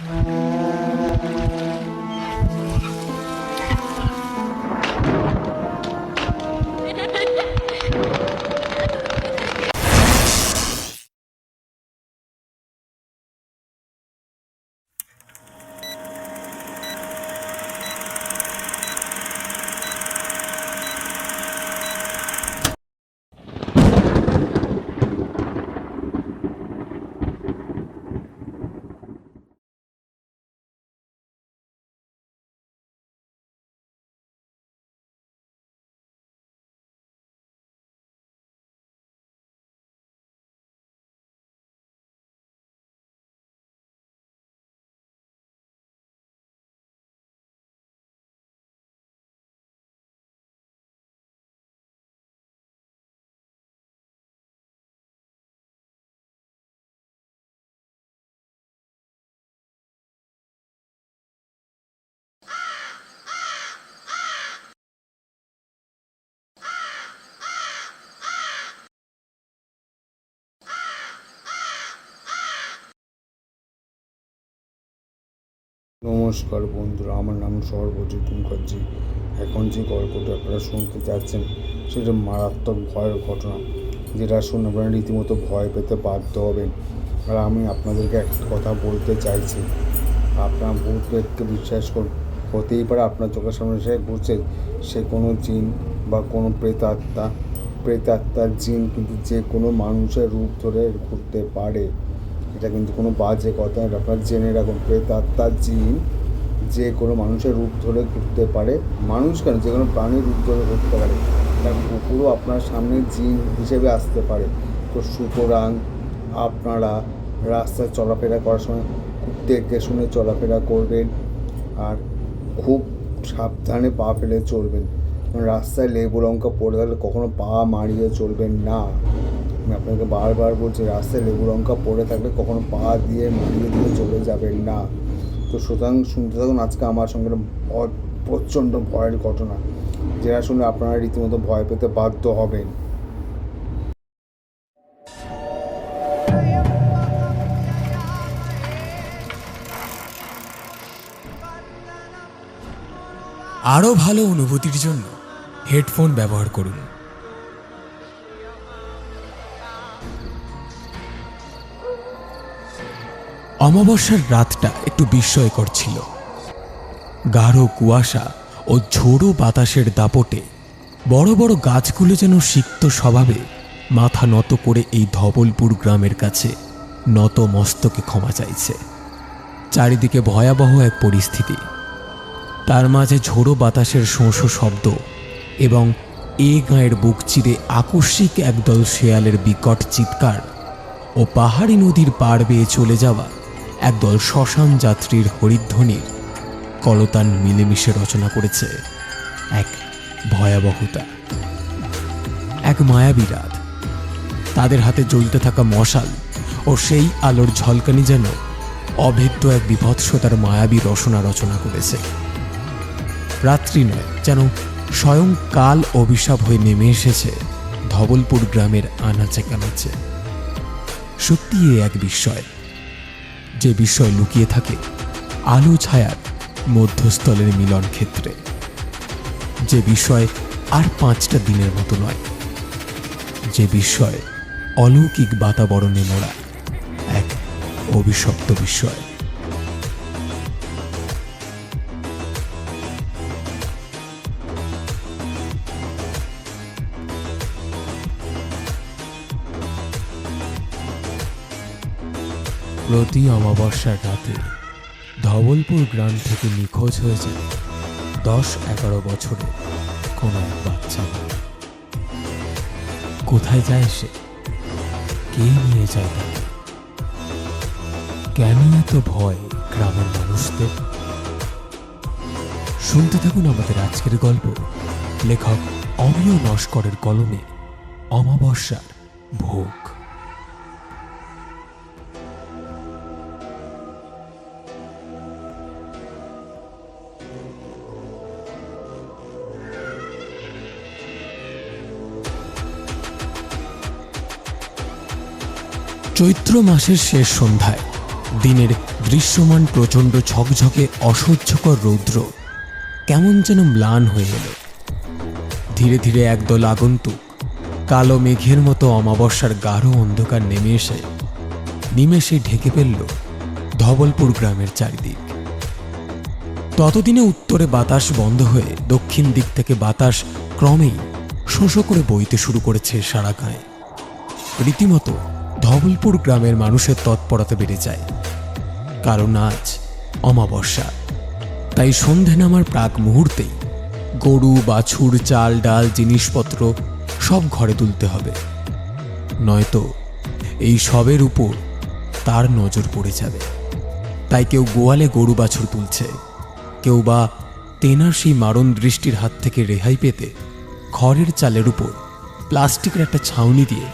নমস্কার বন্ধুরা, আমার নাম সর্বজিৎ মুখার্জি। এখন যে গল্পটা আপনারা শুনতে যাচ্ছেন সেটা মারাত্মক ভয়ের ঘটনা, যেটা শুনে আপনারা রীতিমতো ভয় পেতে বাধ্য হবেন। আর আমি আপনাদেরকে একটা কথা বলতে চাইছি, আপনার ভূত প্রেতকে বিশ্বাস করুন। হতেই পারে আপনার চোখের সামনে সে ঘুরছে, সে কোনো জিন বা কোনো প্রেতাত্মার জিন কিন্তু যে কোনো মানুষের রূপ ধরে ঘুরতে পারে। এটা কিন্তু কোনো বাজে কথা, আপনার জেনে রাখুন। প্রেতাত্মার জিন যে কোনো মানুষের রূপ ধরে ঘুরতে পারে, মানুষ কেন, যে কোনো প্রাণীর রূপ ধরে ঘুরতে পারে। তার কুকুরও আপনার সামনে জিন হিসেবে আসতে পারে। তো সুতরাং আপনারা রাস্তায় চলাফেরা করার সময় খুব দেখে শুনে চলাফেরা করবেন, আর খুব সাবধানে পা ফেলে চলবেন। রাস্তায় লেবু লঙ্কা পড়ে থাকলে কখনো পা মারিয়ে চলবেন না। আমি আপনাকে বারবার বলছি, রাস্তায় লেবু লঙ্কা পড়ে থাকলে কখনো পা দিয়ে মারিয়ে দিয়ে চলে যাবেন না। তো সুতরাং শুনতে থাকুন আজকে আমার সঙ্গে প্রচণ্ড ভয়ের ঘটনা, যেটা শুনে আপনারা রীতিমতো ভয় পেতে বাধ্য হবেন। আরও ভালো অনুভূতির জন্য হেডফোন ব্যবহার করুন। অমাবস্যার রাতটা একটু বিস্ময়কর ছিল। গাঢ় কুয়াশা ও ঝোড়ো বাতাসের দাপটে বড় বড় গাছগুলো যেন সিক্ত স্বভাবে মাথা নত করে এই ধবলপুর গ্রামের কাছে নত মস্তকে ক্ষমা চাইছে। চারিদিকে ভয়াবহ এক পরিস্থিতি, তার মাঝে ঝোড়ো বাতাসের শোঁ শব্দ এবং এ গাঁয়ের বুক চিরে আকস্মিক একদল শেয়ালের বিকট চিৎকার ও পাহাড়ি নদীর পাড় বেয়ে চলে যাওয়া একদল শ্মশান যাত্রীর হরিধ্বনির কলতান মিলেমিশে রচনা করেছে এক ভয়াবহতা, এক মায়াবী রাত। তাদের হাতে জ্বলতে থাকা মশাল ও সেই আলোর ঝলকানি যেন অভেদ্য এক বিভৎসতার মায়াবী রচনা রচনা করেছে। রাত্রি নয়, যেন স্বয়ং কাল অভিশাপ হয়ে নেমে এসেছে ধবলপুর গ্রামের আনাচে কানাচে। সত্যি এক বিস্ময়, যে বিস্ময় লুকিয়ে থাকে আলো ছায়ার মধ্যস্থলের মিলন ক্ষেত্রে, যে বিষয় আর 5টা দিনের মতো নয়, যে বিষয় অলৌকিক বাতাবরণে মোড়া এক অভিশপ্ত বিষয়। প্রতি অমাবস্যার রাতে ধবলপুর গ্রাম থেকে নিখোঁজ হয়ে যায় 10-11 বছরের কোনো এক বাচ্চা। কোথায় যায় সে? কে নিয়ে যায় তাকে? কেন এত ভয় গ্রামের মানুষদের? শুনতে থাকুন আমাদের আজকের গল্প, লেখক অমিয় নস্করের কলমে অমাবস্যার ভোগ। চৈত্র মাসের শেষ সন্ধ্যায় দিনের দৃশ্যমান প্রচণ্ড ঝকঝকে অসহ্যকর রৌদ্র কেমন যেন ম্লান হয়ে এলো। ধীরে ধীরে একদল আগন্তুক কালো মেঘের মতো অমাবস্যার গাঢ় অন্ধকার নেমে এসে নিমেষে ঢেকে ফেলল ধবলপুর গ্রামের চারিদিক। ততদিনে উত্তরে বাতাস বন্ধ হয়ে দক্ষিণ দিক থেকে বাতাস ক্রমেই শোষো করে বইতে শুরু করেছে সারা গায়ে। রীতিমতো ধবলপুর গ্রামের মানুষের তৎপরতা বেড়ে যায়, কারণ আজ অমাবস্যা। তাই সন্ধে নামার প্রাক মুহূর্তেই গরু, বাছুর, চাল, ডাল, জিনিসপত্র সব ঘরে তুলতে হবে, নয়তো এই সবের উপর তার নজর পড়ে যাবে। তাই কেউ গোয়ালে গরু বাছুর তুলছে, কেউ বা তেনার সেই মারণ দৃষ্টির হাত থেকে রেহাই পেতে খড়ের চালের উপর প্লাস্টিকের একটা ছাউনি দিয়ে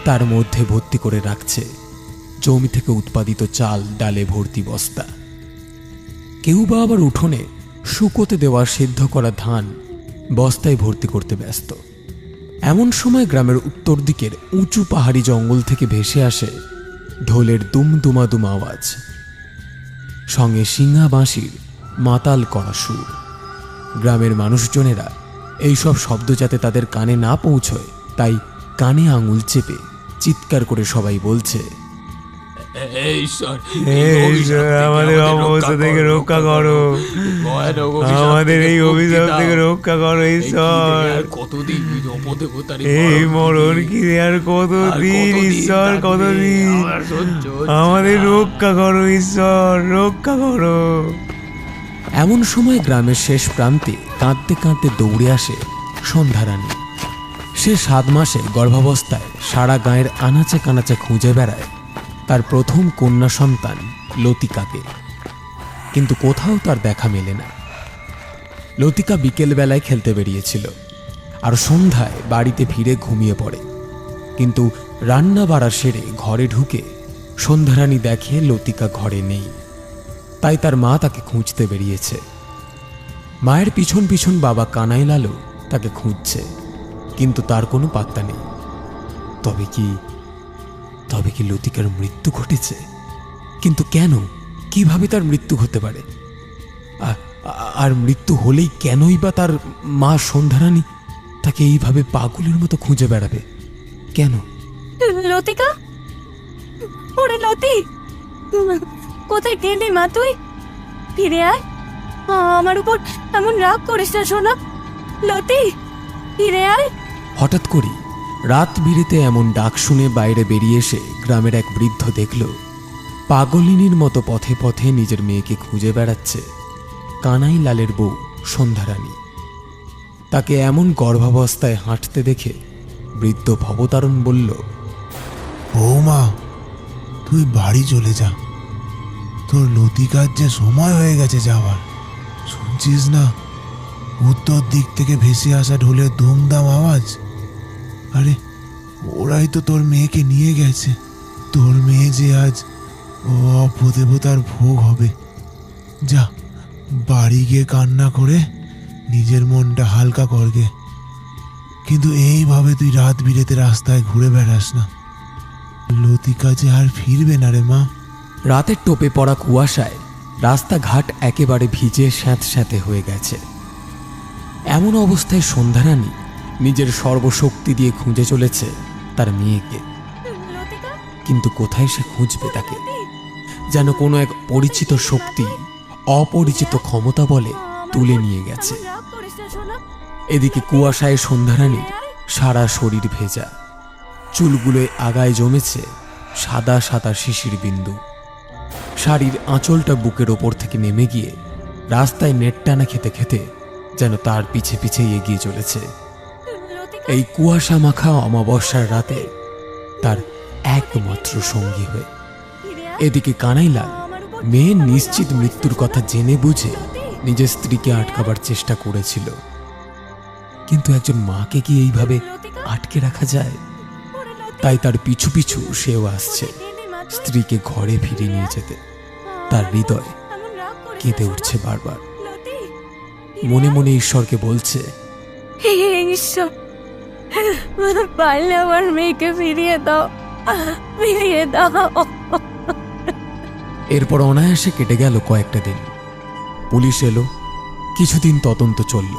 তার মধ্যে ভর্তি করে রাখছে জমি থেকে উৎপাদিত চাল ডালে ভর্তি বস্তা। কেউ বা আবার উঠোনে শুকোতে দেওয়া সিদ্ধ করা ধান বস্তায় ভর্তি করতে ব্যস্ত। এমন সময় গ্রামের উত্তর দিকের উঁচু পাহাড়ি জঙ্গল থেকে ভেসে আসে ঢোলের দুমদুমাদুম আওয়াজ, সঙ্গে শিঙা বাঁশির মাতাল করা সুর। গ্রামের মানুষজনেরা এইসব শব্দ যাতে তাদের কানে না পৌঁছয় তাই কানে আঙুল চেপে চিৎকার করে সবাই বলছে, আমাদের অবস্থা থেকে রক্ষা করো, আমাদের এই অভিশাপ থেকে রক্ষা করো ঈশ্বর। এই মরণ কি আর কতদিন ঈশ্বর, কতদিন? আমাদের রক্ষা করো ঈশ্বর, রক্ষা করো। এমন সময় গ্রামের শেষ প্রান্তে কাঁদতে কাঁদতে দৌড়ে আসে সন্ধ্যারানী। সে 7 মাসে গর্ভাবস্থায় সারা গায়ের আনাচে কানাচে খুঁজে বেড়ায় তার প্রথম কন্যা সন্তান লতিকাকে, কিন্তু কোথাও তার দেখা মেলে না। লতিকা বিকেলবেলায় খেলতে বেরিয়েছিল আর সন্ধ্যায় বাড়িতে ফিরে ঘুমিয়ে পড়ে, কিন্তু রান্না বাড়া সেরে ঘরে ঢুকে সন্ধ্যারানী দেখে লতিকা ঘরে নেই। তাই তার মা তাকে খুঁজতে বেরিয়েছে। মায়ের পিছন পিছন বাবা কানাইলালও তাকে খুঁজছে, কিন্তু তার কোনো পাত্তা নেই। তবে কি লতিকার মৃত্যু ঘটেছে? কিন্তু কেন, কিভাবে তার মৃত্যু হতে পারে? আর মৃত্যু হলেই কেনই বা তার মা সন্ধ্যারানী তাকে এইভাবে পাগলের মতো খুঁজে বেড়াবে? কেন? লতিকা, ওরে লতি, কোথায় গেলি মা তুই? ফিরে আয়, আমার উপর এমন রাগ করিস না সোনা। লতি, ফিরে আয়। হঠাৎ করে রাত বিরেতে এমন ডাক শুনে বাইরে বেরিয়ে এসে গ্রামের এক বৃদ্ধ দেখল পাগলিনীর মতো পথে পথে নিজের মেয়েকে খুঁজে বেড়াচ্ছে কানাই লালের বউ সন্ধ্যারানী। তাকে এমন গর্ভাবস্থায় হাঁটতে দেখে বৃদ্ধ ভবতারণ বলল, বৌমা, তুই বাড়ি চলে যা, তোর লতিকার যে সময় হয়ে গেছে যাওয়ার। শুনছিস না উত্তর দিক থেকে ভেসে আসা ঢোলের ধুমধাম আওয়াজ? আরে ওরাই তো তোর মেয়েকে নিয়ে গেছে। তোর মেয়ে যে আজ অপদেবতার ভোগ হবে। যা, বাড়ি গিয়ে কান্না করে নিজের মনটা হালকা করগে, কিন্তু এইভাবে তুই রাত বিরেতে রাস্তায় ঘুরে বেড়াস না। লতিকা যে আর ফিরবে না রে মা। রাতের টোপে পড়া কুয়াশায় রাস্তাঘাট একেবারে ভিজে স্যাঁতস্যাঁতে হয়ে গেছে। এমন অবস্থায় সন্ধ্যারানী নিজের সর্বশক্তি দিয়ে খুঁজে চলেছে তার মেয়েকে, কিন্তু কোথায় সে খুঁজবে তাকে? যেন কোনো এক পরিচিত শক্তি অপরিচিত ক্ষমতা বলে তুলে নিয়ে গেছে। এদিকে কুয়াশায় সন্ধ্যারানীর সারা শরীর ভেজা, চুলগুলোয় আগায় জমেছে সাদা সাদা শিশির বিন্দু। শাড়ির আঁচলটা বুকের ওপর থেকে নেমে গিয়ে রাস্তায় নেটটানা খেতে খেতে যেন তার পিছে পিছে এগিয়ে চলেছে এই কুয়াশা মাখা অমাবস্যার রাতে তার একমাত্র সঙ্গী হয়ে। এদিকে কানাইলাল মেয়ের নিশ্চিত মৃত্যুর কথা জেনে বুঝে নিজের স্ত্রীকে আটকাবার চেষ্টা করেছিল, কিন্তু একজন মাকে কি এইভাবে আটকে রাখা যায়? তাই তার পিছু পিছু সেও আসছে স্ত্রীকে ঘরে ফিরে নিয়ে যেতে। তার হৃদয় কেঁদে উঠছে বারবার, মনে মনে ঈশ্বরকে বলছে, হে ঈশ্বর, পারলে আমার মেয়েকে ফিরিয়ে দাও, ফিরিয়ে দাও। এরপর অনায়াসে কেটে গেল কয়েকটা দিন। পুলিশ এলো, কিছুদিন তদন্ত চলল,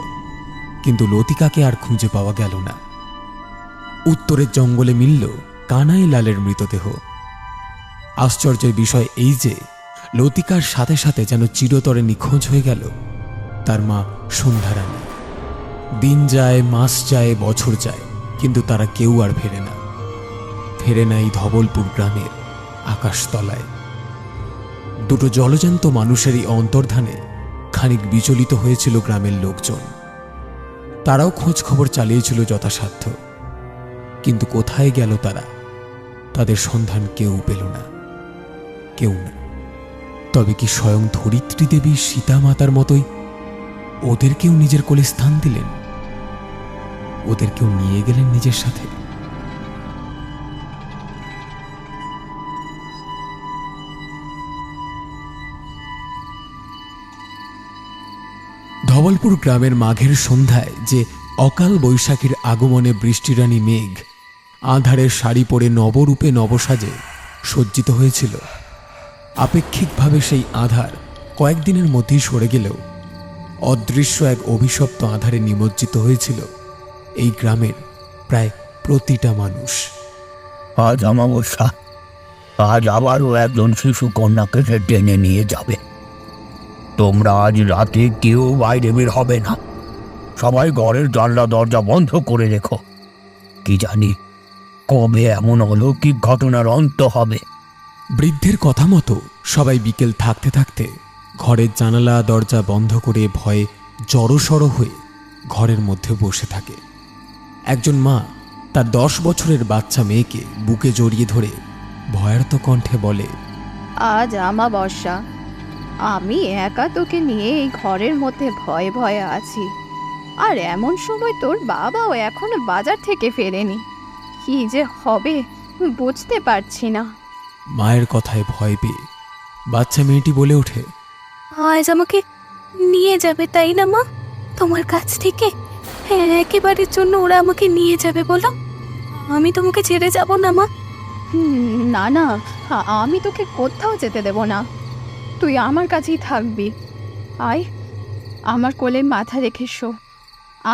কিন্তু লতিকাকে আর খুঁজে পাওয়া গেল না। উত্তরের জঙ্গলে মিলল কানাই লালের মৃতদেহ। আশ্চর্যের বিষয় এই যে লতিকার সাথে সাথে যেন চিরতরে নিখোঁজ হয়ে গেল তার মা সন্ধ্যারানী। দিন যায়, মাস যায়, বছর যায়, কিন্তু তারা কেউ আর ফেরে না। ফেরে নাই ধবলপুর গ্রামের আকাশতলায়। দুটো জলজান্ত মানুষেরই অন্তর্ধানে খানিক বিচলিত হয়েছিল গ্রামের লোকজন। তারাও খোঁজ খবর চালিয়েছিল যথাসাধ্য, কিন্তু কোথায় গেল তারা? তাদের সন্ধান কেউ পেল না, কেউ না। তবে কি স্বয়ং ধরিত্রী দেবী সীতা মাতার মতোই ওদেরকেও নিজের কোলে স্থান দিলেন? ওদেরকেও নিয়ে গেলেন নিজের সাথে? ধবলপুর গ্রামের মাঘের সন্ধ্যায় যে অকাল বৈশাখীর আগমনে বৃষ্টিরানী মেঘ আঁধারের শাড়ি পরে নবরূপে নবসাজে সজ্জিত হয়েছিল, আপেক্ষিকভাবে সেই আঁধার কয়েকদিনের মধ্যেই সরে গেলেও অদৃশ্য এক অভিশপ্ত আঁধারে নিমজ্জিত হয়েছিল এই গ্রামের প্রায় প্রতিটা মানুষ। আজ অমাবস্যা, আজ আবারও একজন শিশু কন্যাকে সে টেনে নিয়ে যাবে। তোমরা আজ রাতে কেউ বাইরে বের হবে না, সবাই ঘরের জানলা দরজা বন্ধ করে রেখো। কি জানি কবে এমন অলৌকিক ঘটনার অন্ত হবে। বৃদ্ধের কথা মতো সবাই বিকেল থাকতে থাকতে ঘরের জানালা দরজা বন্ধ করে ভয়ে জড়সড় হয়ে ঘরের মধ্যে বসে থাকে। একজন মা তার 10 বছরের বাচ্চা মেয়েকে বুকে জড়িয়ে ধরে ভয়ার্ত কণ্ঠে বলে, আজ আমাবস্যা, আমি একা তোকে নিয়ে এই ঘরের মধ্যে ভয়ে ভয়ে আছি। আর এমন সময় তোর বাবাও এখনো বাজার থেকে ফেরেনি। কি যে হবে বুঝতে পারছি না। মায়ের কথায় ভয় পেয়ে বাচ্চা মেয়েটি বলে ওঠে, আজ আমাকে নিয়ে যাবে তাই না মা? তোমার কাছ থেকে একেবারের জন্য ওরা আমাকে নিয়ে যাবে বলো? আমি তোমাকে ছেড়ে যাব না মা। না না, আমি তোকে কোথাও যেতে দেব না। তুই আমার কাছেই থাকবি। আয়, আমার কোলে মাথা রেখে শো।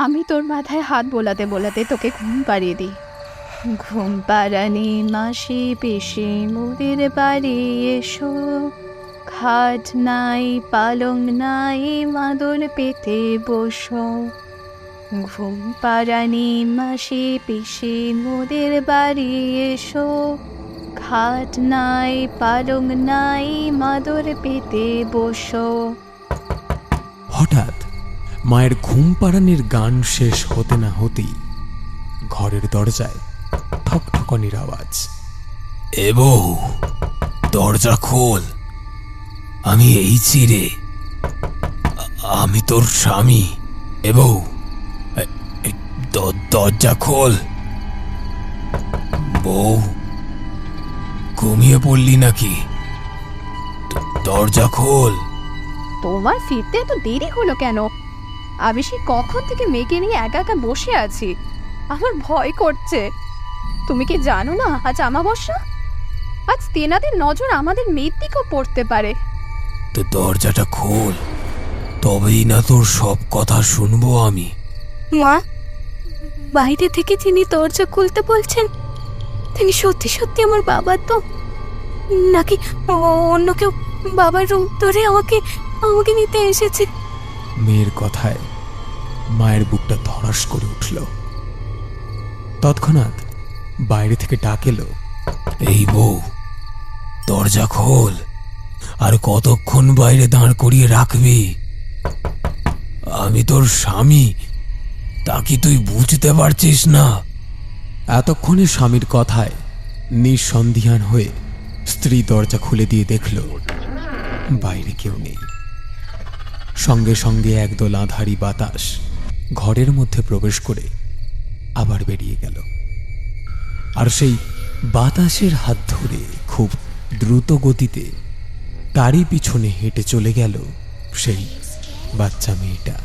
আমি তোর মাথায় হাত বোলাতে বোলাতে তোকে ঘুম পাড়িয়ে দিই। ঘুম পাড়ানি মাসি পিসি মোদের বাড়ি এসো, খাট নাই পালং নাই মাদুর পেতে বসো। ঘুম পাড়ানি মাসি পিসি মোদের বাড়ি এসো, খাট নাই পালং নাই মাদুর পেতে বসো। হঠাৎ মায়ের ঘুম পাড়ানির গান শেষ হতে না হতেই ঘরের দরজায় ঠকঠকানির আওয়াজ। এ বউ, দরজা খোল, আমি এই চিরে, আমি তোর স্বামী। এ বউ, দরজা খোল। বউ, ঘুমিয়ে পড়লি নাকি? দরজা খোল। তোমার ফিরতে এত দেরি হলো কেন? আমি সেই কখন থেকে মেয়েকে নিয়ে একা একা বসে আছি, আমার ভয় করছে। তুমি কি জানো না আজ আমাবস্যা? আজ তেনাদের নজর আমাদের মেয়ের দিকেও পড়তে পারে। তো দরজাটা খোল, তবেই না তোর সব কথা শুনবো আমি। মা, বাইরে থেকে যিনি দরজা খুলতে বলছেন তিনি সত্যি সত্যি আমার বাবা তো? নাকি অন্য কেউ বাবার রূপ ধরে আমাকে নিতে এসেছে? মেয়ের কথায় মায়ের বুকটা ধড়াস করে উঠল। তৎক্ষণাৎ বাইরে থেকে ডাক এলো, এই বউ, দরজা খোল। আর কতক্ষণ বাইরে দাঁড় করিয়ে রাখবি? আমি তোর স্বামী, তা কি তুই বুঝতে পারছিস না? এতক্ষণে স্বামীর কথায় নিঃসন্দিহান হয়ে স্ত্রী দরজা খুলে দিয়ে দেখল বাইরে কেউ নেই। সঙ্গে সঙ্গে একদল আঁধারি বাতাস ঘরের মধ্যে প্রবেশ করে আবার বেরিয়ে গেল। আর সেই বাতাসের হাত ধরে খুব দ্রুত গতিতে তারই পিছনে হেঁটে চলে গেল সেই বাচ্চা মেয়েটা।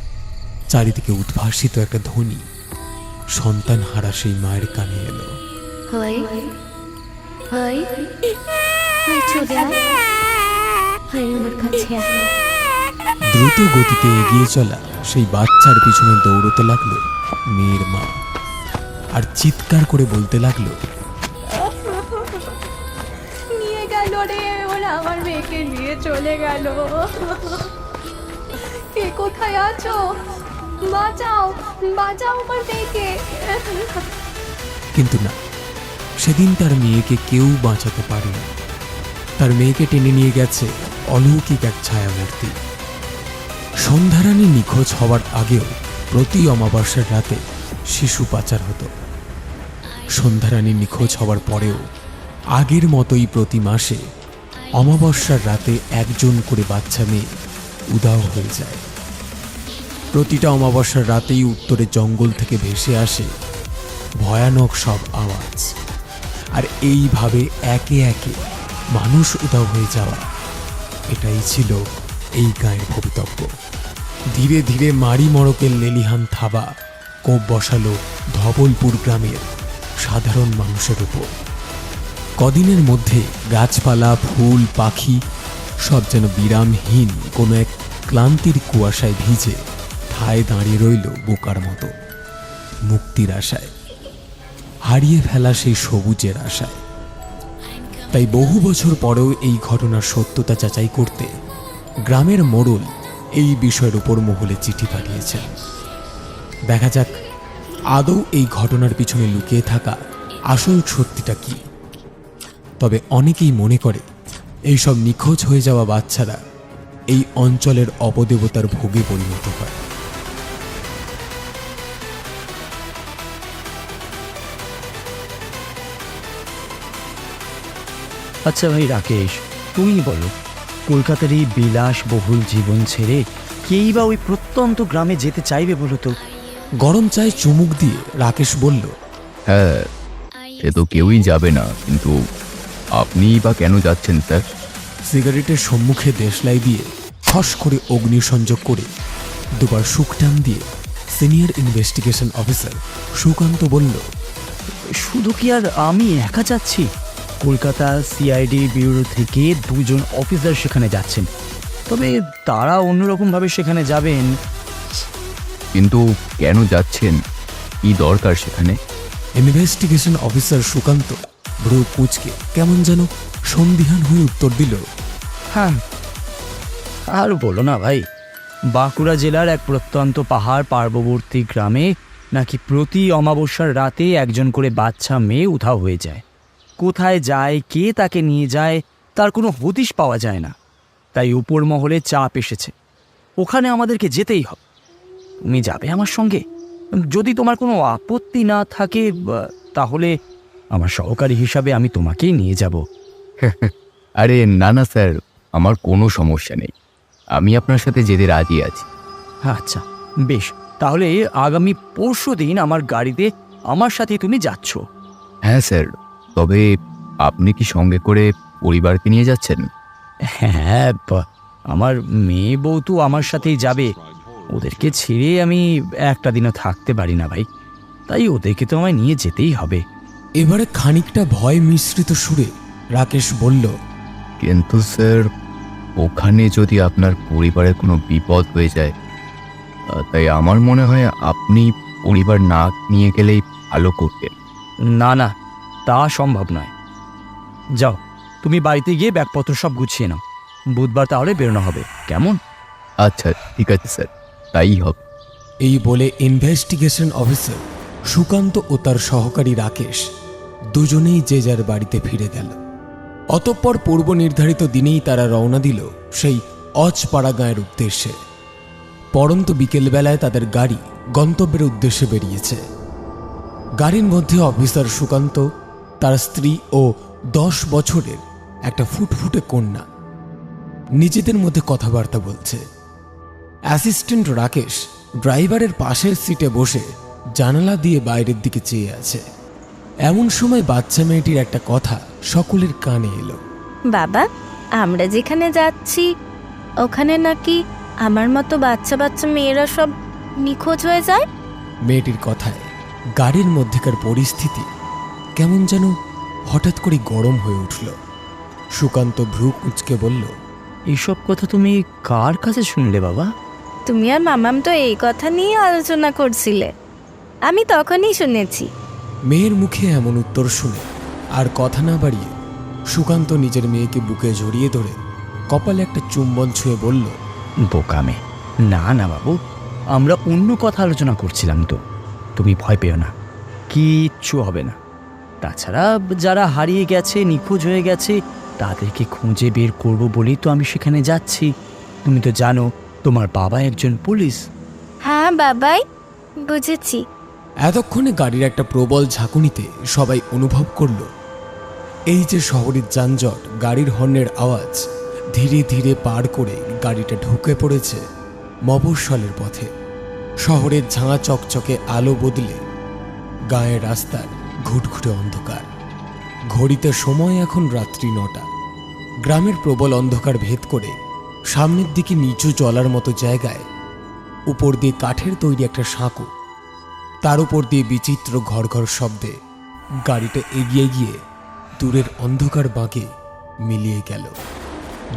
চারিদিকে উদ্ভাসিত একটা ধ্বনি সন্তান হারা সেই মায়ের কানে এলো, হাই হাই, চলে আয়। আয় আমার কাছে আয়। দ্রুত গতিতে এগিয়ে চলা সেই বাচ্চার পিছনে দৌড়তে লাগলো মেয়ের মা, আর চিৎকার করে বলতে লাগলো, নিয়ে গেল রে, ওরা আমার মেয়েকে নিয়ে চলে গেল। কে কোথায় আছো? বাঁচাও, বাঁচাও আমার মেয়েকে। কিন্তু না, সেদিন তার মেয়েকে কেউ বাঁচাতে পারেনি। তার মেয়েকে টেনে নিয়ে গেছে অলৌকিক এক ছায়ামূর্তি। সন্ধ্যারানী নিখোঁজ হওয়ার আগেও প্রতি অমাবস্যার রাতে শিশু পাচার হতো। সন্ধ্যারানী নিখোঁজ হওয়ার পরেও আগের মতোই প্রতি মাসে অমাবস্যার রাতে একজন করে বাচ্চা মেয়ে উধাও হয়ে যায়। প্রতিটা অমাবস্যার রাতেই উত্তরে জঙ্গল থেকে ভেসে আসে ভয়ানক সব আওয়াজ। আর এইভাবে একে একে মানুষ উধাও হয়ে যাওয়া, এটাই ছিল এই গায়ের ভবিতব্য। ধীরে ধীরে মারি মড়কের লেলিহান থাবা কোপ বসালো ধবলপুর গ্রামের সাধারণ মানুষের উপর। কদিনের মধ্যে গাছপালা, ফুল, পাখি সব যেন বিরামহীন কোনো এক ক্লান্তির কুয়াশায় ভিজে ঠায় দাঁড়িয়ে রইল বোকার মতো, মুক্তির আশায়, হারিয়ে ফেলা সেই সবুজের আশায়। তাই বহু বছর পরেও এই ঘটনার সত্যতা যাচাই করতে গ্রামের মোড়ল এই বিষয়ের উপর মহলে চিঠি পাঠিয়েছেন। দেখা যাক আদৌ এই ঘটনার পিছনে লুকিয়ে থাকা আসল সত্যিটা কি। তবে অনেকেই মনে করে এইসব নিখোঁজ হয়ে যাওয়া বাচ্চারা এই অঞ্চলের অপদেবতার ভোগে পরিণত হয়। আচ্ছা ভাই রাকেশ, তুমি বলো, কলকাতার এই বিলাসবহুল জীবন ছেড়ে কেই বা ওই প্রত্যন্ত গ্রামে যেতে চাইবে বলো তো? গরম চায়ে চুমুক দিয়ে রাকেশ বলল, হ্যাঁ, সে তো কেউই যাবে না, কিন্তু আপনিই বা কেন যাচ্ছেন স্যার? সিগারেটের সম্মুখে দেশলাই দিয়ে খস করে অগ্নিসংযোগ করে দুবার সুকটান দিয়ে সিনিয়র ইনভেস্টিগেশন অফিসার সুকান্ত বলল, শুধু কি আর আমি একা যাচ্ছি? কলকাতা সিআইডি ব্যুরো থেকে 2 জন অফিসার সেখানে যাচ্ছেন, তবে তারা অন্যরকমভাবে সেখানে যাবেন। কিন্তু কেন যাচ্ছেন? কি দরকার সেখানে? ইনভেস্টিগেশন অফিসার সুকান্ত ভ্রু কুঁচকে কেমন যেন সন্দিহান হয়ে উত্তর দিল, হ্যাঁ, আর বলো না ভাই, বাঁকুড়া জেলার এক প্রত্যন্ত পাহাড় পার্ববর্তী গ্রামে নাকি প্রতি অমাবস্যার রাতে একজন করে বাচ্চা মেয়ে উধাও হয়ে যায়। কোথায় যায়, কে তাকে নিয়ে যায়, তার কোনো হদিশ পাওয়া যায় না। তাই উপর মহলে চাপ এসেছে, ওখানে আমাদেরকে যেতেই হবে। তুমি যাবে আমার সঙ্গে? যদি তোমার কোনো আপত্তি না থাকে তাহলে আমার সহকারী হিসাবে আমি তোমাকেই নিয়ে যাব। আরে না না স্যার, আমার কোনো সমস্যা নেই, আমি আপনার সাথে যেতে রাজি আছি। আচ্ছা বেশ, তাহলে আগামী পরশুদিন আমার গাড়িতে আমার সাথে তুমি যাচ্ছ? হ্যাঁ স্যার, তবে আপনি কি সঙ্গে করে পরিবারকে নিয়ে যাচ্ছেন? হ্যাঁ, আমার মেয়ে বউ তো আমার সাথেই যাবে। ওদেরকে ছেড়ে আমি একটা দিনও থাকতে পারি না ভাই, তাই ওদেরকে তো আমায় নিয়ে যেতেই হবে। এবারে খানিকটা ভয় মিশ্রিত সুরে রাকেশ বলল, কিন্তু স্যার, ওখানে যদি আপনার পরিবারের কোনো বিপদ হয়ে যায়, তাই আমার মনে হয় আপনি পরিবার না নিয়ে গেলেই ভালো করতেন। না না, তা সম্ভব নয়। যাও, তুমি বাড়িতে গিয়ে ব্যাগপত্র সব গুছিয়ে নাও, বুধবার তাহলে বেরোনো হবে, কেমন? আচ্ছা ঠিক আছে স্যার, তাই হবে। এই বলে ইনভেস্টিগেশন অফিসার সুকান্ত ও তার সহকারী রাকেশ দুজনেই যে যার বাড়িতে ফিরে গেল। অতঃপর পূর্ব নির্ধারিত দিনেই তারা রওনা দিল সেই অজপাড়া গাঁয়ের উদ্দেশ্যে। পরন্ত বিকেলবেলায় তাদের গাড়ি গন্তব্যের উদ্দেশ্যে বেরিয়েছে। গাড়ির মধ্যে অফিসার সুকান্ত, তার স্ত্রী ও 10 বছরের একটা ফুটফুটে কন্যা নিজেদের মধ্যে কথাবার্তা বলছে। অ্যাসিস্ট্যান্ট রাকেশ ড্রাইভারের পাশের সিটে বসে জানালা দিয়ে বাইরের দিকে চেয়ে আছে। এমন সময় বাচ্চা মেয়েটির একটা কথা সকলের কানে এলো। বাবা, আমরা যেখানে যাচ্ছি ওখানে নাকি আমার মতো বাচ্চা বাচ্চা মেয়েরা সব নিখোঁজ হয়ে যায়। মেয়েটির কথায় গাড়ির মধ্যেকার পরিস্থিতি কেমন যেন হঠাৎ করে গরম হয়ে উঠল। সুকান্ত ভ্রু কুঁচকে বলল, এইসব কথা তুমি কার কাছে শুনলে বাবা? তুমি আর মামাম তো এই কথা নিয়ে আলোচনা করছিলে, আমি তখনই শুনেছি। মেয়ের মুখে এমন উত্তর শুনে আর কথা না বাড়িয়ে সুকান্ত নিজের মেয়েকে বুকে জড়িয়ে ধরে কপালে একটা চুম্বন ছুঁয়ে বলল, বোকামে। না না বাবু, আমরা অন্য কথা আলোচনা করছিলাম তো। তুমি ভয় পেও না, কিচ্ছু হবে না। তাছাড়া যারা হারিয়ে গেছে, নিখোঁজ হয়ে গেছে, তাদেরকে খুঁজে বের করব বলেই তো আমি সেখানে যাচ্ছি। তুমি তো জানো তোমার বাবা একজন পুলিশ। হ্যাঁ বাবাই, বুঝেছি। এতক্ষণে গাড়ির একটা প্রবল ঝাঁকুনিতে সবাই অনুভব করল এই যে শহরের যানজট, গাড়ির হর্নের আওয়াজ ধীরে ধীরে পার করে গাড়িটা ঢুকে পড়েছে মফস্বলের পথে। শহরের ঝাঁ চকচকে আলো বদলে গায়ের রাস্তার ঘুটঘুটে অন্ধকার। ঘড়িতে সময় এখন রাত্রি 9টা। গ্রামের প্রবল অন্ধকার ভেদ করে সামনের দিকে নিচু চলার মতো জায়গায় উপর দিয়ে কাঠের তৈরি একটা সাঁকো, তার উপর দিয়ে বিচিত্র ঘর ঘর শব্দে গাড়িটা এগিয়ে গিয়ে দূরের অন্ধকার বাঁকে মিলিয়ে গেল।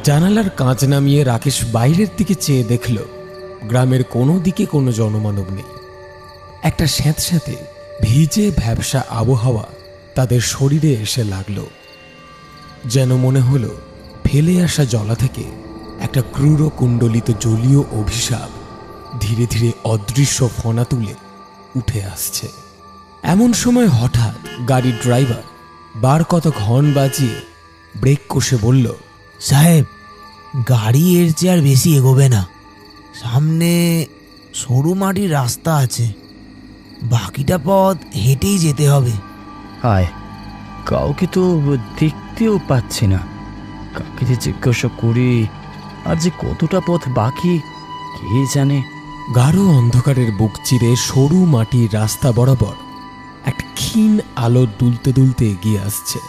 জানালার কাঁচ নামিয়ে রাকেশ বাইরের দিকে চেয়ে দেখল গ্রামের কোনো দিকে কোনো জনমানব নেই। একটা স্যাঁতস্যাঁতে ভিজে ভ্যাবসা আবহাওয়া তাদের শরীরে এসে লাগল, যেন মনে হলো ফেলে আসা জলা থেকে একটা ক্রূর কুণ্ডলিত জলীয় অভিশাপ ধীরে ধীরে অদৃশ্য ফনা তুলে উঠে আসছে। এমন সময় হঠাৎ গাড়ির ড্রাইভার বার কতক হর্ন বাজিয়ে ব্রেক কষে বলল, সাহেব, গাড়ি এর চেয়ে আর বেশি এগোবে না। সামনে সরু মাটির রাস্তা আছে, বাকিটা পথ হেঁটেই যেতে হবে। হায়, কাউকে তো দেখতেও পাচ্ছি না। কাকে যে জিজ্ঞাসা করি, আর যে কতটা পথ বাকি কে জানে। গাঢ় অন্ধকারের বুক চিরে সরু মাটির রাস্তা বরাবর একটা ক্ষীণ আলো দুলতে দুলতে এগিয়ে আসছে।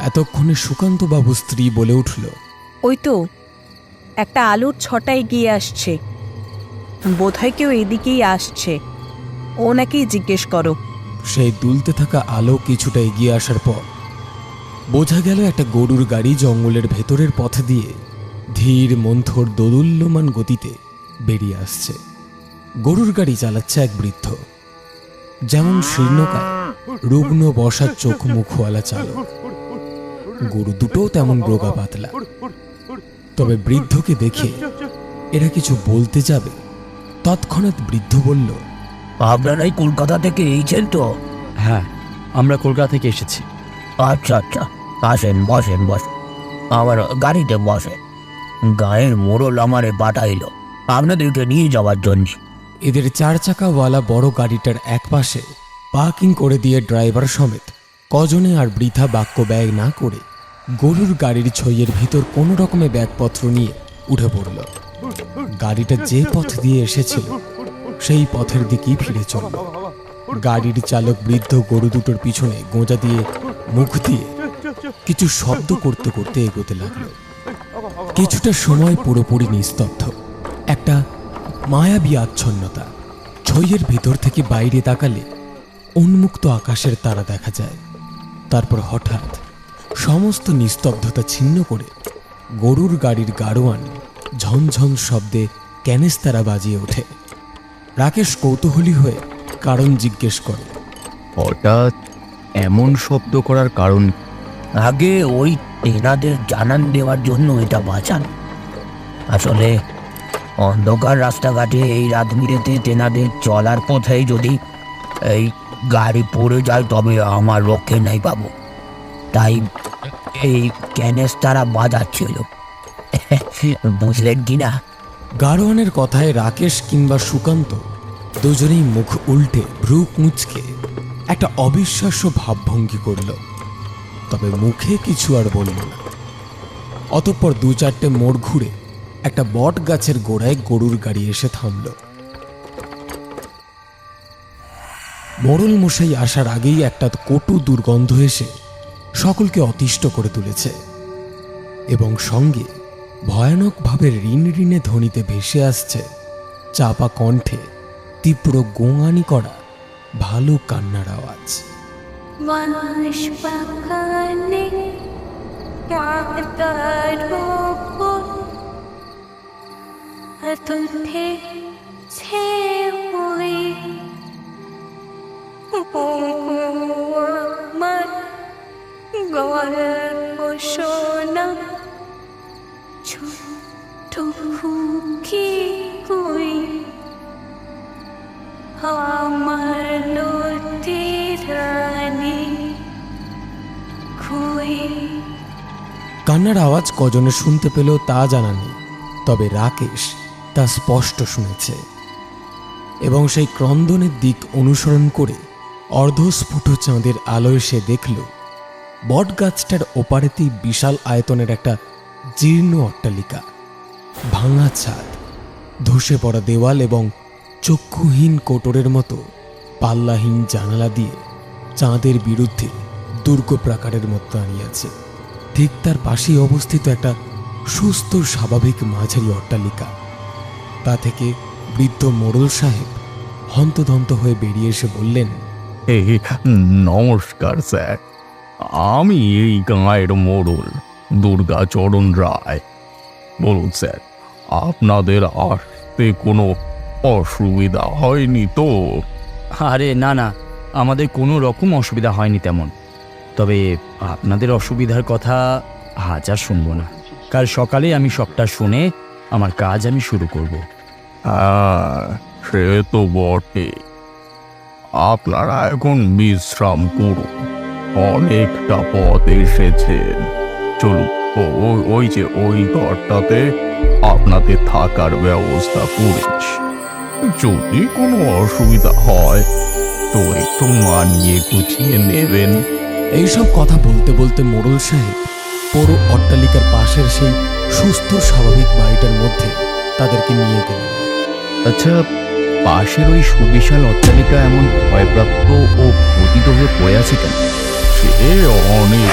এতক্ষণে সুকান্তবাবুর স্ত্রী বলে উঠল, ওই তো একটা আলোর ছটা এগিয়ে আসছে, বোধহয় কেউ এদিকেই আসছে, ওনাকেই জিজ্ঞেস করো। সেই দুলতে থাকা আলো কিছুটা এগিয়ে আসার পর বোঝা গেল একটা গরুর গাড়ি জঙ্গলের ভেতরের পথ দিয়ে ধীর মন্থর দোদুল্যমান গতিতে বেরিয়ে আসছে। গরুর গাড়ি চালাচ্ছে এক বৃদ্ধ, যেমন শীর্ণকায় রুগ্ন বসার চোখ মুখওয়ালা চালক। গরু দুটোও তেমন রোগা পাতলা। তবে বৃদ্ধকে দেখে এরা কিছু বলতে যাবে, তৎক্ষণাৎ বৃদ্ধ বলল, আপনারাই কলকাতা থেকে এইছেন তো? হ্যাঁ, আমরা কলকাতা থেকে এসেছি। আচ্ছা আচ্ছা, আসেন, বসেন বসেন, আমার গাড়িতে বসেন। গায়ের মোড়ল আমারে পাঠাইল আপনাদেরকে নিয়ে যাওয়ার জন্য। এদের 4 চাকাওয়ালা বড় গাড়িটার একপাশে পার্কিং করে দিয়ে ড্রাইভার সমেত কজনে আর বৃথা বাক্য ব্যয় না করে গরুর গাড়ির ছইয়ের ভিতর কোনো রকমে ব্যাগপত্র নিয়ে উঠে পড়ল। গাড়িটা যে পথ দিয়ে এসেছিল সেই পথের দিকেই ফিরে চলল। গাড়ির চালক বৃদ্ধ গরু দুটোর পিছনে গোঁজা দিয়ে মুখ দিয়ে কিছু শব্দ করতে করতে এগোতে লাগলো। কিছুটা সময় পুরোপুরি নিস্তব্ধ, একটা মায়াবী আচ্ছন্নতা। ছইয়ের ভিতর থেকে বাইরে তাকালে উন্মুক্ত আকাশের তারা দেখা যায়। তারপর হঠাৎ সমস্ত নিস্তব্ধতা ছিন্ন করে গরুর গাড়ির গাড়োয়ান ঝনঝন শব্দে ক্যানেস্তারা বাজিয়ে ওঠে। রাকেশ কৌতূহলী হয়ে কারণ জিজ্ঞেস করে, হঠাৎ এমন শব্দ করার কারণ? আগে ওই তেনাদের জানান দেওয়ার জন্য এটা বাঁচান। আসলে অন্ধকার রাস্তাঘাটে এই রাত বিরেতে তেনাদের চলার পথেই যদি এই গাড়ি পড়ে যায় তবে আমার রক্ষে নেই পাবো, তাই এই ক্যানেস্তারা বাজাচ্ছিল। বুঝলেন কি না? গাড়োয়ানের কথায় রাকেশ কিংবা সুকান্ত দুজনেই মুখ উল্টে ভ্রু কুঁচকে একটা অবিশ্বাস্য ভাবভঙ্গি করল, তবে মুখে কিছু আর বলল না। অতঃপর 2-4টে মোড় ঘুরে একটা বট গাছের গোড়ায় গরুর গাড়ি এসে থামল। মোড়ল মশাই আসার আগেই একটা কটু দুর্গন্ধ এসে সকলকে অতিষ্ঠ করে তুলেছে এবং সঙ্গে ভয়ানকভাবে ঋণ ঋণে ধ্বনিতে ভেসে আসছে চাপা কণ্ঠে তীব্র গোঙানি করা ভালো কান্নার আওয়াজ। বাঁশবাগানে কাঁদার বকুল তুঠে ছে ওই আমার গল্প শোনা ছোট কি কই আমার লতি রানী কই। কান্নার আওয়াজ কজনে শুনতে পেল তা জানা নেই, তবে রাকেশ তা স্পষ্ট শুনেছে এবং সেই ক্রন্দনের দিক অনুসরণ করে অর্ধস্ফুট চাঁদের আলোয় সে দেখল বটগাছটার ওপারেতেই বিশাল আয়তনের একটা জীর্ণ অট্টালিকা, ভাঙা ছাদ, ধসে পড়া দেওয়াল এবং চক্ষুহীন কোটরের মতো পাল্লাহীন জানালা দিয়ে চাঁদের বিরুদ্ধে দুর্গ প্রাকারের মতো দাঁড়িয়েছে। ঠিক তার পাশেই অবস্থিত একটা সুস্থ স্বাভাবিক মাঝারি অট্টালিকা। তা থেকে বৃদ্ধ মোড়ল সাহেব হন্তদন্ত হয়ে বেরিয়ে এসে বললেন, এই নমস্কার স্যার, আমি এই গাঁয়ের মোড়ল দুর্গাচরণ রায়। বলুন স্যার, আপনাদের আসতে কোনো অসুবিধা হয়নি তো? আরে না না, আমাদের কোনো রকম অসুবিধা হয়নি তেমন। তবে আপনাদের অসুবিধার কথা আজ আর শুনবো না। কাল সকালে আমি সবটা শুনে আমার কাজ আমি শুরু করব। হ্যাঁ, সে তো বটে। আপনারা এখন বিশ্রাম করুন, অনেকটা পথ এসেছেন। চলুন, ওই যে ওই ঘরটাতে আপনাদের থাকার ব্যবস্থা করেছি। যদি কোনো অসুবিধা হয় তো একটু মানিয়ে গুছিয়ে নেবেন। এইসব কথা বলতে বলতে মোড়ল সাহেব পুরো অট্টালিকার পাশের সেই সুস্থ স্বাভাবিক বাড়িটার মধ্যে তাদেরকে নিয়ে গেলেন। আচ্ছা, পাশের ওই সুবিশাল অট্টালিকা এমন ভয়প্রাপ্ত ও পতিত হয়ে পড়ে আছে কেন? সে অনেক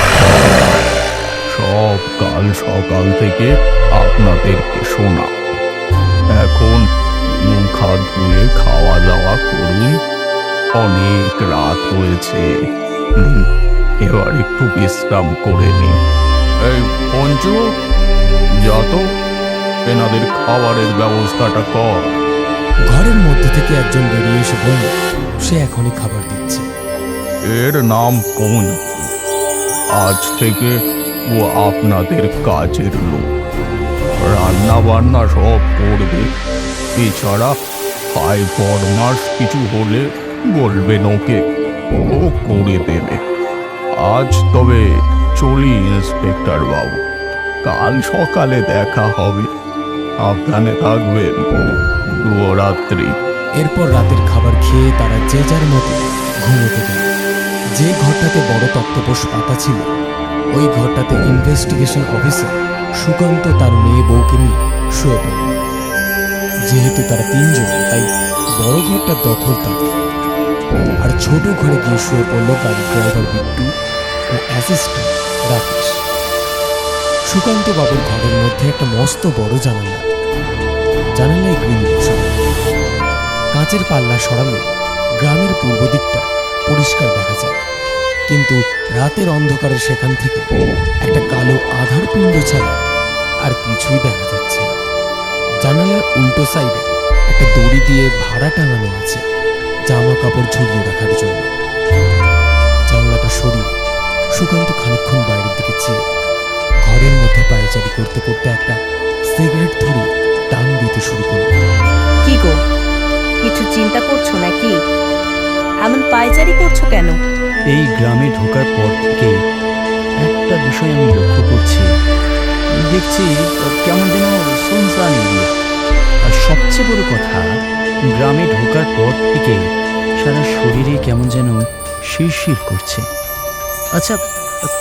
সব কাল সকাল থেকে আপনাদেরকে শোনা। এখন মুখ হাত ধুয়ে খাওয়া দাওয়া করুন, অনেক রাত হয়েছে। এবার একটু বিশ্রাম করে নিন। এই পঞ্চু, যা তো এনাদের খাবারের ব্যবস্থাটা কর। ঘরের মধ্যে থেকে একজন বেরিয়ে এসে বলল সে এখনই খাবার দিচ্ছে। এর নাম পঞ্চু। আজ থেকে ও আপনাদের কাজের লোক, রান্না বান্না সব করবে। এছাড়া হাই ফরমাস কিছু হলে বলবেন ওকে, ও করে দেবে। আজ তবে চলি ইন্সপেক্টর বাবু, কাল সকালে দেখা হবে। সাবধানে থাকবেন। শুভরাত্রি। এরপর রাতের খাবার খেয়ে তারা যে যার মতো ঘুমোতে গেল। যে ঘরটাতে বড় তক্তপোষ পাতা ছিল, ওই ঘরটাতে ইনভেস্টিগেশন অফিসার সুকান্ত তার মেয়ে বউকে নিয়ে শুয়ে পড়ল। যেহেতু তারা তিনজন, তাই বড় ঘরটার দখল তাদের। আর ছোট ঘরে গিয়ে শুয়ে পড়ল গাড়ির ড্রাইভার বিট্টু ও অ্যাসিস্ট্যান্ট রাকেশ। সুকান্ত বাবুর ঘরের মধ্যে একটা মস্ত বড় জানালায় গ্রিল বসানো। কাঁচের পাল্লা সরালে গ্রামের পূর্ব দিকটা পরিষ্কার দেখা যায়, কিন্তু রাতের অন্ধকারে সেখান থেকে একটা কালো আধার পিণ্ড ছাড়া আর কিছুই দেখা যাচ্ছে না। জানালার উল্টো সাইডে একটা দড়ি দিয়ে ভাড়া টাঙানো আছে জামা কাপড় ঝুলিয়ে রাখার জন্য। জানলাটা সরিয়ে সুকান্ত খানিকক্ষণ বাইরের দিকে চেয়ে ঘরের মধ্যে পায়চারি করতে করতে একটা সিগারেট ধরে টান দিতে শুরু করল। কি গো, কিছু চিন্তা করছো নাকি? এমন পায়চারি করছো কেন? এই গ্রামে ঢোকার পর থেকে একটা বিষয় আমি লক্ষ্য করছি। দেখছি কেমন যেন শুনশান এরিয়া। আর সবচেয়ে বড় কথা, গ্রামে ঢোকার পর থেকে সারা শরীরে কেমন যেন শিরশির করছে। আচ্ছা,